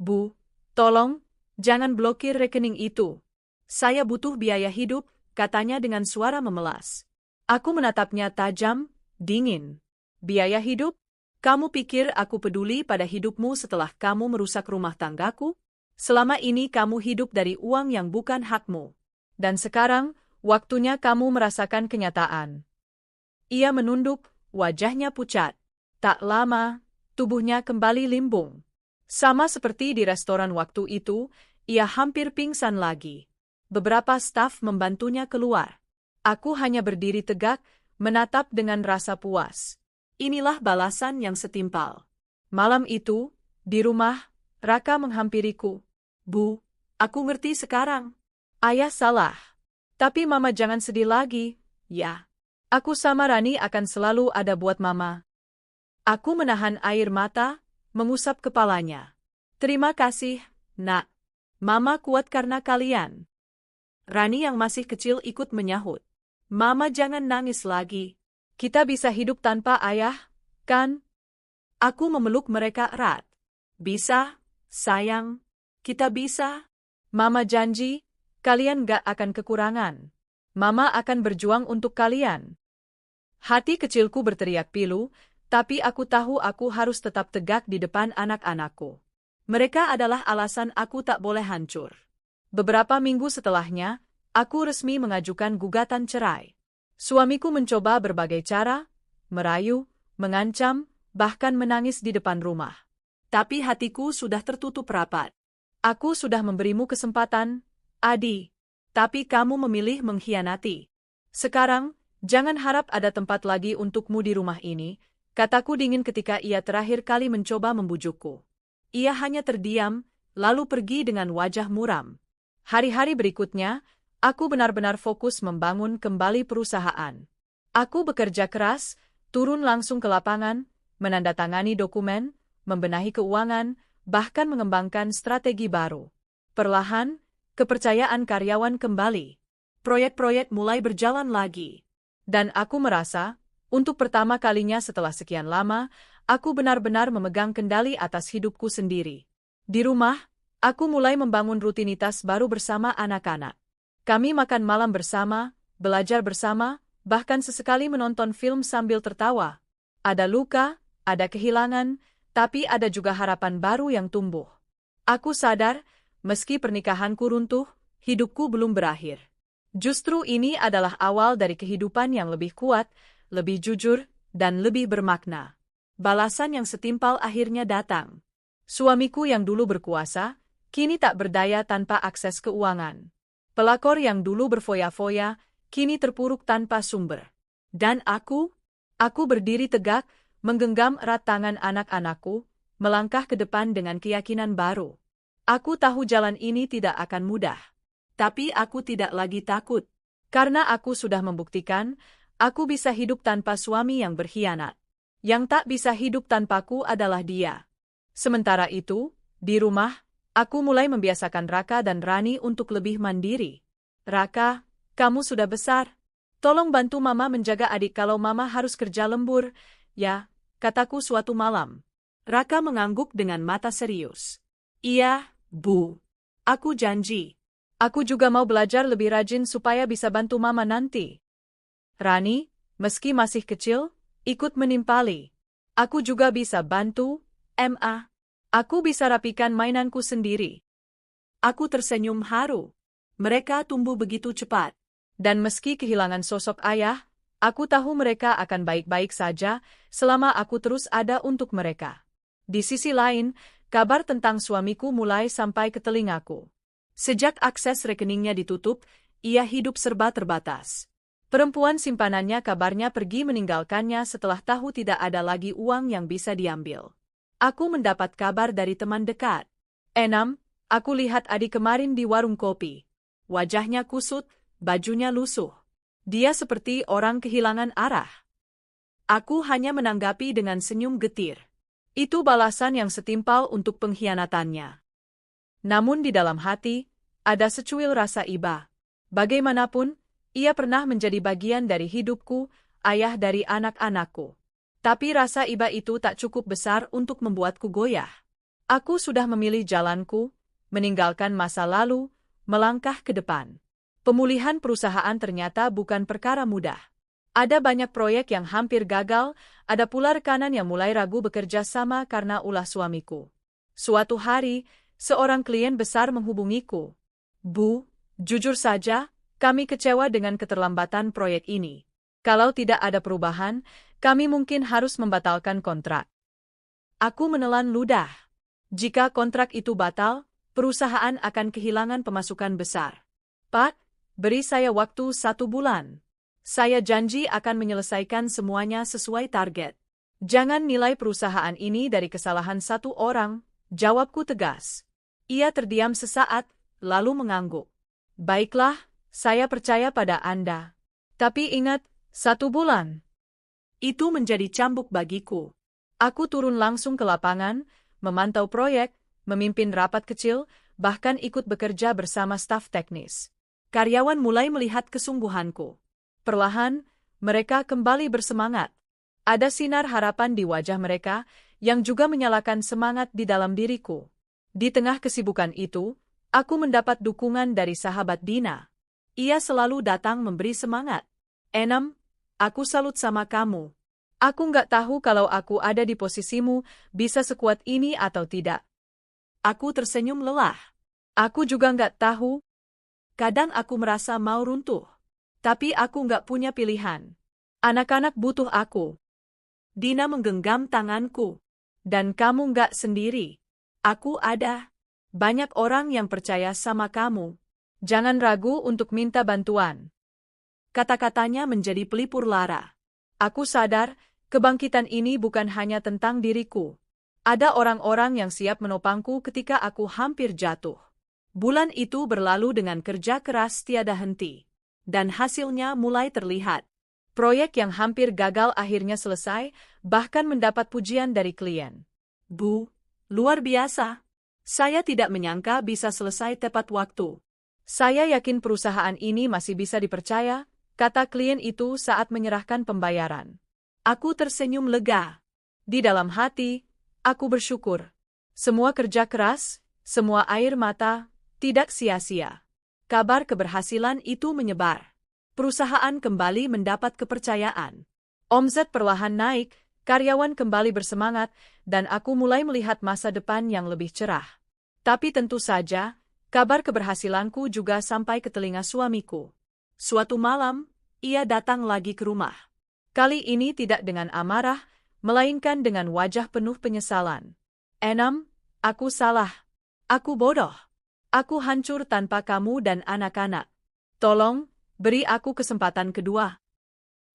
"Bu, tolong, jangan blokir rekening itu. Saya butuh biaya hidup," katanya dengan suara memelas. Aku menatapnya tajam, dingin. "Biaya hidup? Kamu pikir aku peduli pada hidupmu setelah kamu merusak rumah tanggaku? Selama ini kamu hidup dari uang yang bukan hakmu. Dan sekarang, waktunya kamu merasakan kenyataan." Ia menunduk, wajahnya pucat. Tak lama, tubuhnya kembali limbung. Sama seperti di restoran waktu itu, ia hampir pingsan lagi. Beberapa staf membantunya keluar. Aku hanya berdiri tegak, menatap dengan rasa puas. Inilah balasan yang setimpal. Malam itu, di rumah, Raka menghampiriku. "Bu, aku ngerti sekarang. Ayah salah. Tapi Mama jangan sedih lagi, ya. Aku sama Rani akan selalu ada buat Mama." Aku menahan air mata, mengusap kepalanya. "Terima kasih, Nak. Mama kuat karena kalian." Rani yang masih kecil ikut menyahut. "Mama jangan nangis lagi. Kita bisa hidup tanpa ayah, kan?" Aku memeluk mereka erat. "Bisa, sayang. Kita bisa. Mama janji, kalian gak akan kekurangan. Mama akan berjuang untuk kalian." Hati kecilku berteriak pilu, tapi aku tahu aku harus tetap tegak di depan anak-anakku. Mereka adalah alasan aku tak boleh hancur. Beberapa minggu setelahnya, aku resmi mengajukan gugatan cerai. Suamiku mencoba berbagai cara, merayu, mengancam, bahkan menangis di depan rumah. Tapi hatiku sudah tertutup rapat. "Aku sudah memberimu kesempatan, Adi. Tapi kamu memilih mengkhianati. Sekarang, jangan harap ada tempat lagi untukmu di rumah ini, Kataku dingin ketika ia terakhir kali mencoba membujukku. Ia hanya terdiam, lalu pergi dengan wajah muram. Hari-hari berikutnya, aku benar-benar fokus membangun kembali perusahaan. Aku bekerja keras, turun langsung ke lapangan, menandatangani dokumen, membenahi keuangan, bahkan mengembangkan strategi baru. Perlahan, kepercayaan karyawan kembali. Proyek-proyek mulai berjalan lagi. Dan aku merasa, untuk pertama kalinya setelah sekian lama, aku benar-benar memegang kendali atas hidupku sendiri. Di rumah, aku mulai membangun rutinitas baru bersama anak-anak. Kami makan malam bersama, belajar bersama, bahkan sesekali menonton film sambil tertawa. Ada luka, ada kehilangan, tapi ada juga harapan baru yang tumbuh. Aku sadar, meski pernikahanku runtuh, hidupku belum berakhir. Justru ini adalah awal dari kehidupan yang lebih kuat, lebih jujur, dan lebih bermakna. Balasan yang setimpal akhirnya datang. Suamiku yang dulu berkuasa, kini tak berdaya tanpa akses keuangan. Pelakor yang dulu berfoya-foya, kini terpuruk tanpa sumber. Dan aku berdiri tegak, menggenggam erat tangan anak-anakku, melangkah ke depan dengan keyakinan baru. Aku tahu jalan ini tidak akan mudah. Tapi aku tidak lagi takut. Karena aku sudah membuktikan, aku bisa hidup tanpa suami yang berkhianat. Yang tak bisa hidup tanpaku adalah dia. Sementara itu, di rumah, aku mulai membiasakan Raka dan Rani untuk lebih mandiri. Raka, kamu sudah besar. Tolong bantu Mama menjaga adik kalau Mama harus kerja lembur, ya, kataku suatu malam. Raka mengangguk dengan mata serius. Iya, Bu. Aku janji. Aku juga mau belajar lebih rajin supaya bisa bantu Mama nanti. Rani, meski masih kecil, ikut menimpali. Aku juga bisa bantu, Ma. Aku bisa rapikan mainanku sendiri. Aku tersenyum haru. Mereka tumbuh begitu cepat. Dan meski kehilangan sosok ayah, aku tahu mereka akan baik-baik saja selama aku terus ada untuk mereka. Di sisi lain, kabar tentang suamiku mulai sampai ke telingaku. Sejak akses rekeningnya ditutup, ia hidup serba terbatas. Perempuan simpanannya kabarnya pergi meninggalkannya setelah tahu tidak ada lagi uang yang bisa diambil. Aku mendapat kabar dari teman dekat. Aku lihat adik kemarin di warung kopi. Wajahnya kusut, bajunya lusuh. Dia seperti orang kehilangan arah. Aku hanya menanggapi dengan senyum getir. Itu balasan yang setimpal untuk pengkhianatannya. Namun di dalam hati, ada secuil rasa iba. Bagaimanapun, ia pernah menjadi bagian dari hidupku, ayah dari anak-anakku. Tapi rasa iba itu tak cukup besar untuk membuatku goyah. Aku sudah memilih jalanku, meninggalkan masa lalu, melangkah ke depan. Pemulihan perusahaan ternyata bukan perkara mudah. Ada banyak proyek yang hampir gagal, ada pula rekanan yang mulai ragu bekerja sama karena ulah suamiku. Suatu hari, seorang klien besar menghubungiku. Bu, jujur saja, kami kecewa dengan keterlambatan proyek ini. Kalau tidak ada perubahan, kami mungkin harus membatalkan kontrak. Aku menelan ludah. Jika kontrak itu batal, perusahaan akan kehilangan pemasukan besar. Pak, beri saya waktu 1 bulan. Saya janji akan menyelesaikan semuanya sesuai target. Jangan nilai perusahaan ini dari kesalahan satu orang, jawabku tegas. Ia terdiam sesaat, lalu mengangguk. Baiklah, saya percaya pada Anda. Tapi ingat, 1 bulan. Itu menjadi cambuk bagiku. Aku turun langsung ke lapangan, memantau proyek, memimpin rapat kecil, bahkan ikut bekerja bersama staf teknis. Karyawan mulai melihat kesungguhanku. Perlahan, mereka kembali bersemangat. Ada sinar harapan di wajah mereka, yang juga menyalakan semangat di dalam diriku. Di tengah kesibukan itu, aku mendapat dukungan dari sahabat Dina. Ia selalu datang memberi semangat. Aku salut sama kamu. Aku nggak tahu kalau aku ada di posisimu, bisa sekuat ini atau tidak. Aku tersenyum lelah. Aku juga nggak tahu. Kadang aku merasa mau runtuh. Tapi aku nggak punya pilihan. Anak-anak butuh aku. Dina menggenggam tanganku. Dan kamu nggak sendiri. Aku ada. Banyak orang yang percaya sama kamu. Jangan ragu untuk minta bantuan. Kata-katanya menjadi pelipur lara. Aku sadar, Kebangkitan ini bukan hanya tentang diriku. Ada orang-orang yang siap menopangku ketika aku hampir jatuh. Bulan itu berlalu dengan kerja keras tiada henti. Dan hasilnya mulai terlihat. Proyek yang hampir gagal akhirnya selesai, bahkan mendapat pujian dari klien. Bu, luar biasa. Saya tidak menyangka bisa selesai tepat waktu. Saya yakin perusahaan ini masih bisa dipercaya, kata klien itu saat menyerahkan pembayaran. Aku tersenyum lega. Di dalam hati, aku bersyukur. Semua kerja keras, semua air mata, tidak sia-sia. Kabar keberhasilan itu menyebar. Perusahaan kembali mendapat kepercayaan. Omzet perlahan naik, karyawan kembali bersemangat, dan aku mulai melihat masa depan yang lebih cerah. Tapi tentu saja, kabar keberhasilanku juga sampai ke telinga suamiku. Suatu malam, ia datang lagi ke rumah. Kali ini tidak dengan amarah, melainkan dengan wajah penuh penyesalan. Enam, aku salah. Aku bodoh. Aku hancur tanpa kamu dan anak-anak. Tolong, beri aku kesempatan kedua.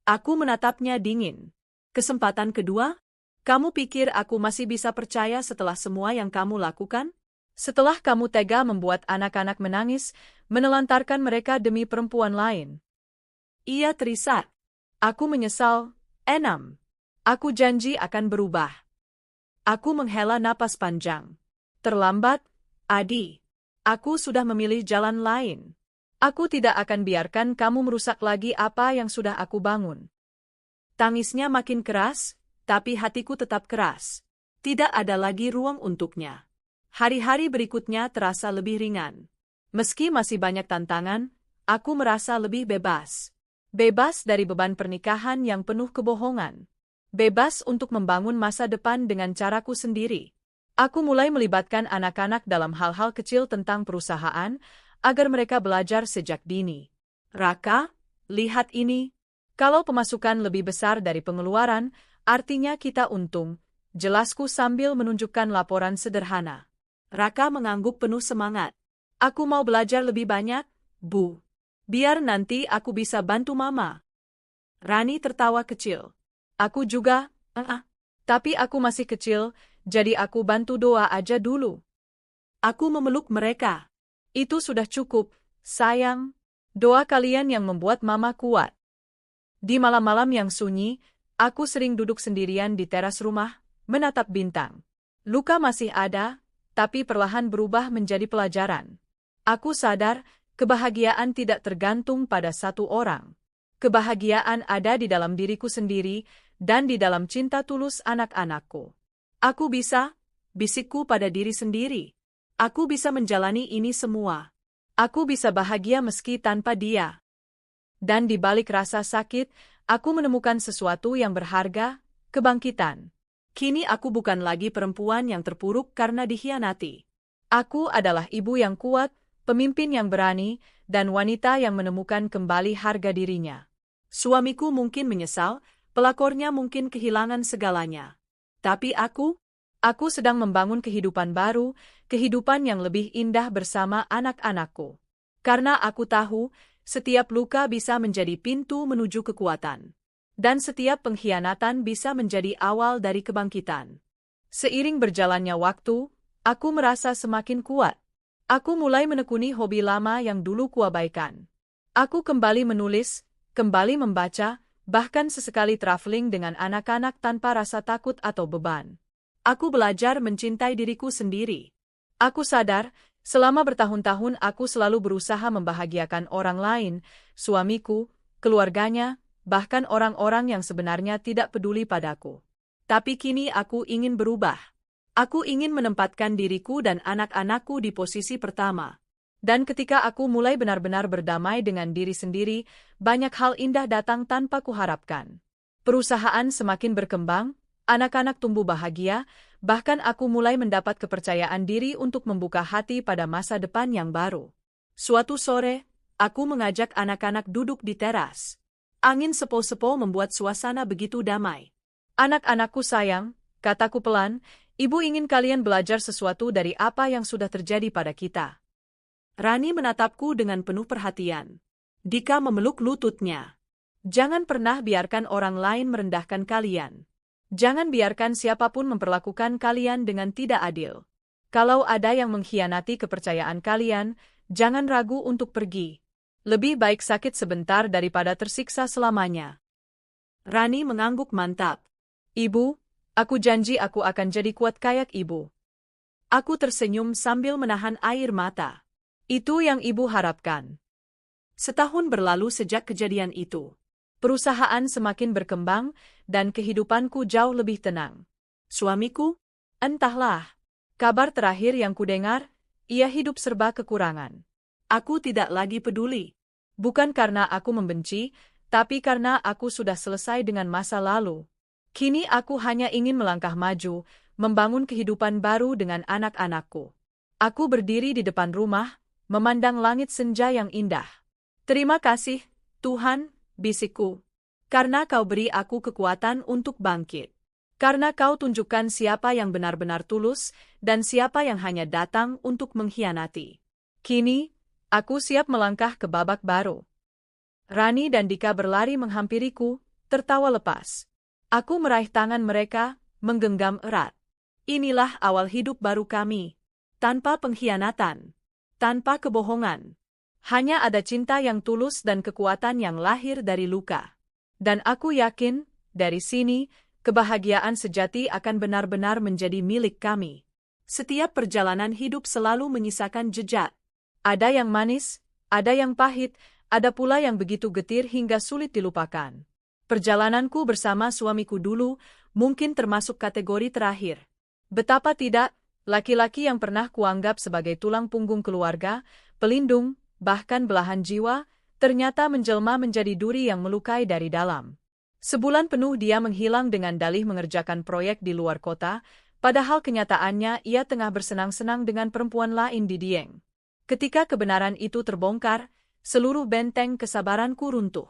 Aku menatapnya dingin. Kesempatan kedua? Kamu pikir aku masih bisa percaya setelah semua yang kamu lakukan? Setelah kamu tega membuat anak-anak menangis, menelantarkan mereka demi perempuan lain. Ia terisak. Aku menyesal. Enam. Aku janji akan berubah. Aku menghela napas panjang. Terlambat, Adi. Aku sudah memilih jalan lain. Aku tidak akan biarkan kamu merusak lagi apa yang sudah aku bangun. Tangisnya makin keras, tapi hatiku tetap keras. Tidak ada lagi ruang untuknya. Hari-hari berikutnya terasa lebih ringan. Meski masih banyak tantangan, aku merasa lebih bebas. Bebas dari beban pernikahan yang penuh kebohongan. Bebas untuk membangun masa depan dengan caraku sendiri. Aku mulai melibatkan anak-anak dalam hal-hal kecil tentang perusahaan, agar mereka belajar sejak dini. Raka, lihat ini. Kalau pemasukan lebih besar dari pengeluaran, artinya kita untung, jelasku sambil menunjukkan laporan sederhana. Raka mengangguk penuh semangat. Aku mau belajar lebih banyak, Bu. Biar nanti aku bisa bantu Mama. Rani tertawa kecil. Aku juga, tapi aku masih kecil, jadi aku bantu doa aja dulu. Aku memeluk mereka. Itu sudah cukup, sayang. Doa kalian yang membuat Mama kuat. Di malam-malam yang sunyi, aku sering duduk sendirian di teras rumah, menatap bintang. Luka masih ada, tapi perlahan berubah menjadi pelajaran. Aku sadar, kebahagiaan tidak tergantung pada satu orang. Kebahagiaan ada di dalam diriku sendiri, dan di dalam cinta tulus anak-anakku. Aku bisa, bisikku pada diri sendiri. Aku bisa menjalani ini semua. Aku bisa bahagia meski tanpa dia. Dan di balik rasa sakit, aku menemukan sesuatu yang berharga, kebangkitan. Kini aku bukan lagi perempuan yang terpuruk karena dikhianati. Aku adalah ibu yang kuat, pemimpin yang berani, dan wanita yang menemukan kembali harga dirinya. Suamiku mungkin menyesal, pelakornya mungkin kehilangan segalanya. Tapi aku sedang membangun kehidupan baru, kehidupan yang lebih indah bersama anak-anakku. Karena aku tahu, setiap luka bisa menjadi pintu menuju kekuatan. Dan setiap pengkhianatan bisa menjadi awal dari kebangkitan. Seiring berjalannya waktu, aku merasa semakin kuat. Aku mulai menekuni hobi lama yang dulu kuabaikan. Aku kembali menulis, kembali membaca, bahkan sesekali traveling dengan anak-anak tanpa rasa takut atau beban. Aku belajar mencintai diriku sendiri. Aku sadar, selama bertahun-tahun aku selalu berusaha membahagiakan orang lain, suamiku, keluarganya, bahkan orang-orang yang sebenarnya tidak peduli padaku. Tapi kini aku ingin berubah. Aku ingin menempatkan diriku dan anak-anakku di posisi pertama. Dan ketika aku mulai benar-benar berdamai dengan diri sendiri, banyak hal indah datang tanpa kuharapkan. Perusahaan semakin berkembang, anak-anak tumbuh bahagia, bahkan aku mulai mendapat kepercayaan diri untuk membuka hati pada masa depan yang baru. Suatu sore, aku mengajak anak-anak duduk di teras. Angin sepo-sepo membuat suasana begitu damai. Anak-anakku sayang, kataku pelan, ibu ingin kalian belajar sesuatu dari apa yang sudah terjadi pada kita. Rani menatapku dengan penuh perhatian. Dika memeluk lututnya. Jangan pernah biarkan orang lain merendahkan kalian. Jangan biarkan siapapun memperlakukan kalian dengan tidak adil. Kalau ada yang mengkhianati kepercayaan kalian, jangan ragu untuk pergi. Lebih baik sakit sebentar daripada tersiksa selamanya. Rani mengangguk mantap. Ibu, aku janji aku akan jadi kuat kayak ibu. Aku tersenyum sambil menahan air mata. Itu yang ibu harapkan. Setahun berlalu sejak kejadian itu. Perusahaan semakin berkembang, dan kehidupanku jauh lebih tenang. Suamiku? Entahlah. Kabar terakhir yang kudengar, ia hidup serba kekurangan. Aku tidak lagi peduli. Bukan karena aku membenci, tapi karena aku sudah selesai dengan masa lalu. Kini aku hanya ingin melangkah maju, membangun kehidupan baru dengan anak-anakku. Aku berdiri di depan rumah, memandang langit senja yang indah. Terima kasih, Tuhan, bisikku. Karena kau beri aku kekuatan untuk bangkit. Karena kau tunjukkan siapa yang benar-benar tulus, dan siapa yang hanya datang untuk mengkhianati. Kini, aku siap melangkah ke babak baru. Rani dan Dika berlari menghampiriku, tertawa lepas. Aku meraih tangan mereka, menggenggam erat. Inilah awal hidup baru kami. Tanpa pengkhianatan. Tanpa kebohongan. Hanya ada cinta yang tulus dan kekuatan yang lahir dari luka. Dan aku yakin, dari sini, kebahagiaan sejati akan benar-benar menjadi milik kami. Setiap perjalanan hidup selalu menyisakan jejak. Ada yang manis, ada yang pahit, ada pula yang begitu getir hingga sulit dilupakan. Perjalananku bersama suamiku dulu mungkin termasuk kategori terakhir. Betapa tidak, laki-laki yang pernah kuanggap sebagai tulang punggung keluarga, pelindung, bahkan belahan jiwa, ternyata menjelma menjadi duri yang melukai dari dalam. Sebulan penuh dia menghilang dengan dalih mengerjakan proyek di luar kota, padahal kenyataannya ia tengah bersenang-senang dengan perempuan lain di Dieng. Ketika kebenaran itu terbongkar, seluruh benteng kesabaranku runtuh.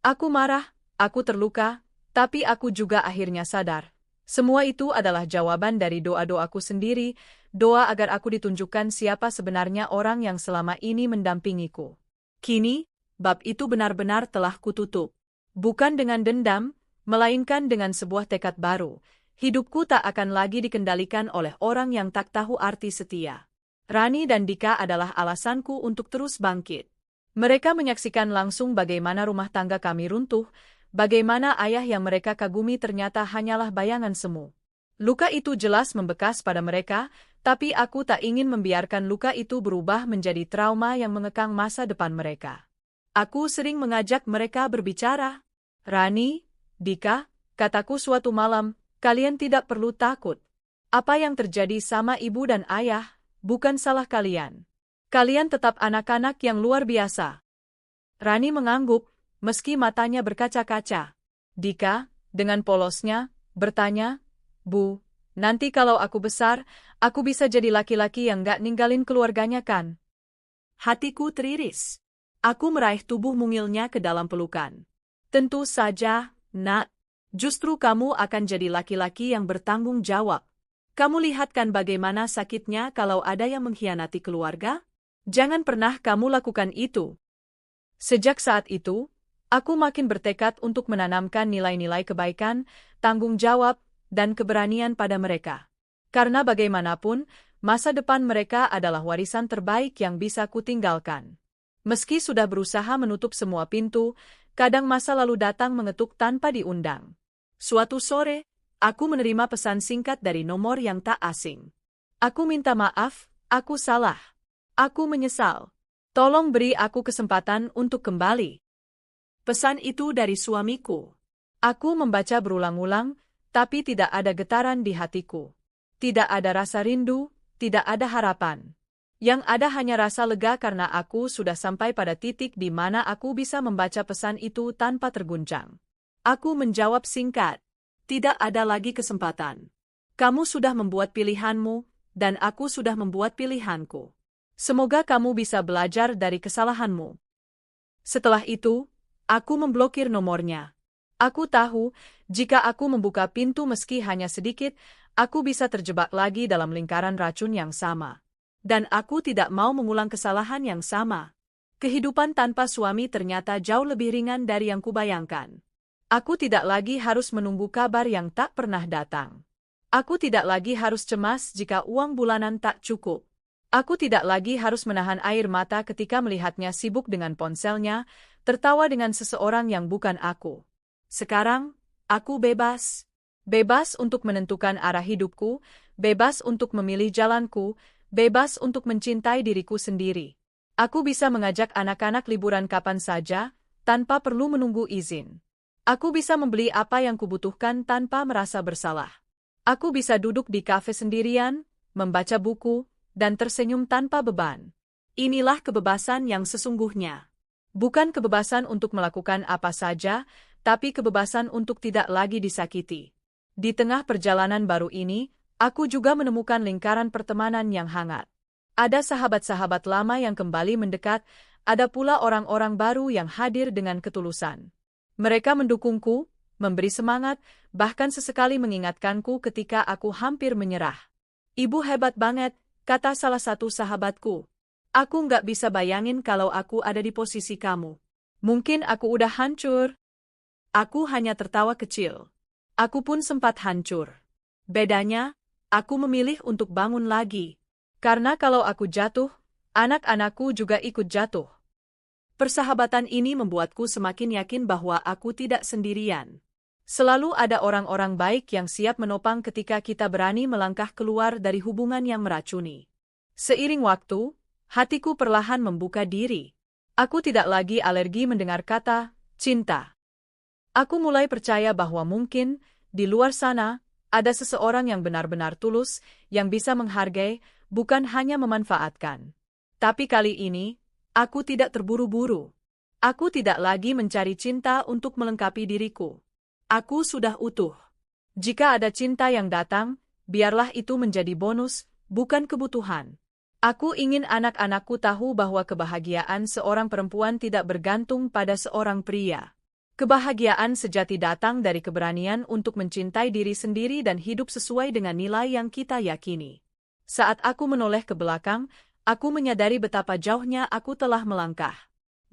Aku marah, aku terluka, tapi aku juga akhirnya sadar. Semua itu adalah jawaban dari doa-doaku sendiri, doa agar aku ditunjukkan siapa sebenarnya orang yang selama ini mendampingiku. Kini, bab itu benar-benar telah kututup. Bukan dengan dendam, melainkan dengan sebuah tekad baru. Hidupku tak akan lagi dikendalikan oleh orang yang tak tahu arti setia. Rani dan Dika adalah alasanku untuk terus bangkit. Mereka menyaksikan langsung bagaimana rumah tangga kami runtuh, bagaimana ayah yang mereka kagumi ternyata hanyalah bayangan semu. Luka itu jelas membekas pada mereka, tapi aku tak ingin membiarkan luka itu berubah menjadi trauma yang mengekang masa depan mereka. Aku sering mengajak mereka berbicara. Rani, Dika, kataku suatu malam, kalian tidak perlu takut. Apa yang terjadi sama ibu dan ayah, bukan salah kalian. Kalian tetap anak-anak yang luar biasa. Rani mengangguk, meski matanya berkaca-kaca. Dika, dengan polosnya, bertanya, Bu, nanti kalau aku besar, aku bisa jadi laki-laki yang gak ninggalin keluarganya kan? Hatiku teriris. Aku meraih tubuh mungilnya ke dalam pelukan. Tentu saja, Nak. Justru kamu akan jadi laki-laki yang bertanggung jawab. Kamu lihat kan bagaimana sakitnya kalau ada yang mengkhianati keluarga? Jangan pernah kamu lakukan itu. Sejak saat itu, aku makin bertekad untuk menanamkan nilai-nilai kebaikan, tanggung jawab, dan keberanian pada mereka. Karena bagaimanapun, masa depan mereka adalah warisan terbaik yang bisa kutinggalkan. Meski sudah berusaha menutup semua pintu, kadang masa lalu datang mengetuk tanpa diundang. Suatu sore, aku menerima pesan singkat dari nomor yang tak asing. Aku minta maaf, aku salah. Aku menyesal. Tolong beri aku kesempatan untuk kembali. Pesan itu dari suamiku. Aku membaca berulang-ulang, tapi tidak ada getaran di hatiku. Tidak ada rasa rindu, tidak ada harapan. Yang ada hanya rasa lega karena aku sudah sampai pada titik di mana aku bisa membaca pesan itu tanpa terguncang. Aku menjawab singkat. Tidak ada lagi kesempatan. Kamu sudah membuat pilihanmu, dan aku sudah membuat pilihanku. Semoga kamu bisa belajar dari kesalahanmu. Setelah itu, aku memblokir nomornya. Aku tahu, jika aku membuka pintu meski hanya sedikit, aku bisa terjebak lagi dalam lingkaran racun yang sama. Dan aku tidak mau mengulang kesalahan yang sama. Kehidupan tanpa suami ternyata jauh lebih ringan dari yang kubayangkan. Aku tidak lagi harus menunggu kabar yang tak pernah datang. Aku tidak lagi harus cemas jika uang bulanan tak cukup. Aku tidak lagi harus menahan air mata ketika melihatnya sibuk dengan ponselnya, tertawa dengan seseorang yang bukan aku. Sekarang, aku bebas. Bebas untuk menentukan arah hidupku, bebas untuk memilih jalanku, bebas untuk mencintai diriku sendiri. Aku bisa mengajak anak-anak liburan kapan saja, tanpa perlu menunggu izin. Aku bisa membeli apa yang kubutuhkan tanpa merasa bersalah. Aku bisa duduk di kafe sendirian, membaca buku, dan tersenyum tanpa beban. Inilah kebebasan yang sesungguhnya. Bukan kebebasan untuk melakukan apa saja, tapi kebebasan untuk tidak lagi disakiti. Di tengah perjalanan baru ini, aku juga menemukan lingkaran pertemanan yang hangat. Ada sahabat-sahabat lama yang kembali mendekat, ada pula orang-orang baru yang hadir dengan ketulusan. Mereka mendukungku, memberi semangat, bahkan sesekali mengingatkanku ketika aku hampir menyerah. "Ibu hebat banget," kata salah satu sahabatku. "Aku nggak bisa bayangin kalau aku ada di posisi kamu. Mungkin aku udah hancur." Aku hanya tertawa kecil. Aku pun sempat hancur. Bedanya, aku memilih untuk bangun lagi. Karena kalau aku jatuh, anak-anakku juga ikut jatuh. Persahabatan ini membuatku semakin yakin bahwa aku tidak sendirian. Selalu ada orang-orang baik yang siap menopang ketika kita berani melangkah keluar dari hubungan yang meracuni. Seiring waktu, hatiku perlahan membuka diri. Aku tidak lagi alergi mendengar kata cinta. Aku mulai percaya bahwa mungkin, di luar sana, ada seseorang yang benar-benar tulus, yang bisa menghargai, bukan hanya memanfaatkan. Tapi kali ini, aku tidak terburu-buru. Aku tidak lagi mencari cinta untuk melengkapi diriku. Aku sudah utuh. Jika ada cinta yang datang, biarlah itu menjadi bonus, bukan kebutuhan. Aku ingin anak-anakku tahu bahwa kebahagiaan seorang perempuan tidak bergantung pada seorang pria. Kebahagiaan sejati datang dari keberanian untuk mencintai diri sendiri dan hidup sesuai dengan nilai yang kita yakini. Saat aku menoleh ke belakang, aku menyadari betapa jauhnya aku telah melangkah.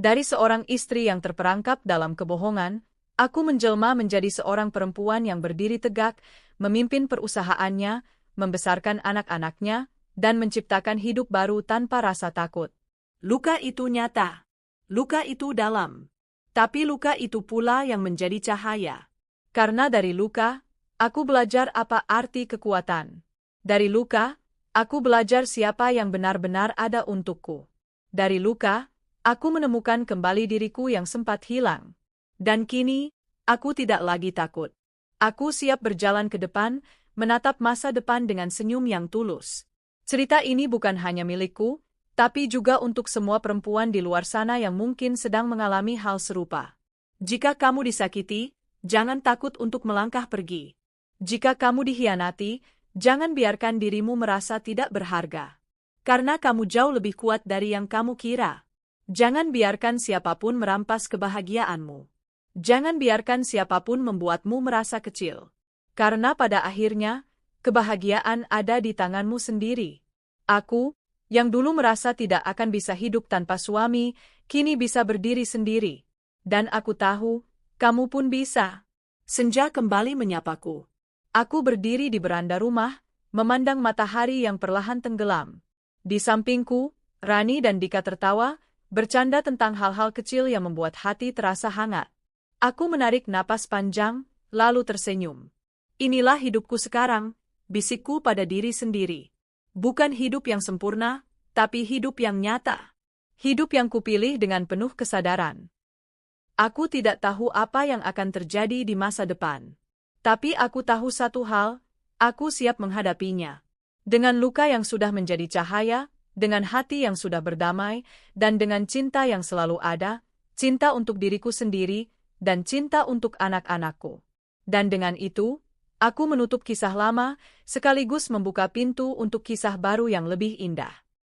Dari seorang istri yang terperangkap dalam kebohongan, aku menjelma menjadi seorang perempuan yang berdiri tegak, memimpin perusahaannya, membesarkan anak-anaknya, dan menciptakan hidup baru tanpa rasa takut. Luka itu nyata. Luka itu dalam. Tapi luka itu pula yang menjadi cahaya. Karena dari luka, aku belajar apa arti kekuatan. Dari luka, aku belajar siapa yang benar-benar ada untukku. Dari luka, aku menemukan kembali diriku yang sempat hilang. Dan kini, aku tidak lagi takut. Aku siap berjalan ke depan, menatap masa depan dengan senyum yang tulus. Cerita ini bukan hanya milikku, tapi juga untuk semua perempuan di luar sana yang mungkin sedang mengalami hal serupa. Jika kamu disakiti, jangan takut untuk melangkah pergi. Jika kamu dikhianati, jangan biarkan dirimu merasa tidak berharga. Karena kamu jauh lebih kuat dari yang kamu kira. Jangan biarkan siapapun merampas kebahagiaanmu. Jangan biarkan siapapun membuatmu merasa kecil. Karena pada akhirnya, kebahagiaan ada di tanganmu sendiri. Aku, yang dulu merasa tidak akan bisa hidup tanpa suami, kini bisa berdiri sendiri. Dan aku tahu, kamu pun bisa. Senja kembali menyapaku. Aku berdiri di beranda rumah, memandang matahari yang perlahan tenggelam. Di sampingku, Rani dan Dika tertawa, bercanda tentang hal-hal kecil yang membuat hati terasa hangat. Aku menarik napas panjang, lalu tersenyum. Inilah hidupku sekarang, bisikku pada diri sendiri. Bukan hidup yang sempurna, tapi hidup yang nyata. Hidup yang kupilih dengan penuh kesadaran. Aku tidak tahu apa yang akan terjadi di masa depan. Tapi aku tahu satu hal, aku siap menghadapinya. Dengan luka yang sudah menjadi cahaya, dengan hati yang sudah berdamai, dan dengan cinta yang selalu ada, cinta untuk diriku sendiri, dan cinta untuk anak-anakku. Dan dengan itu, aku menutup kisah lama, sekaligus membuka pintu untuk kisah baru yang lebih indah.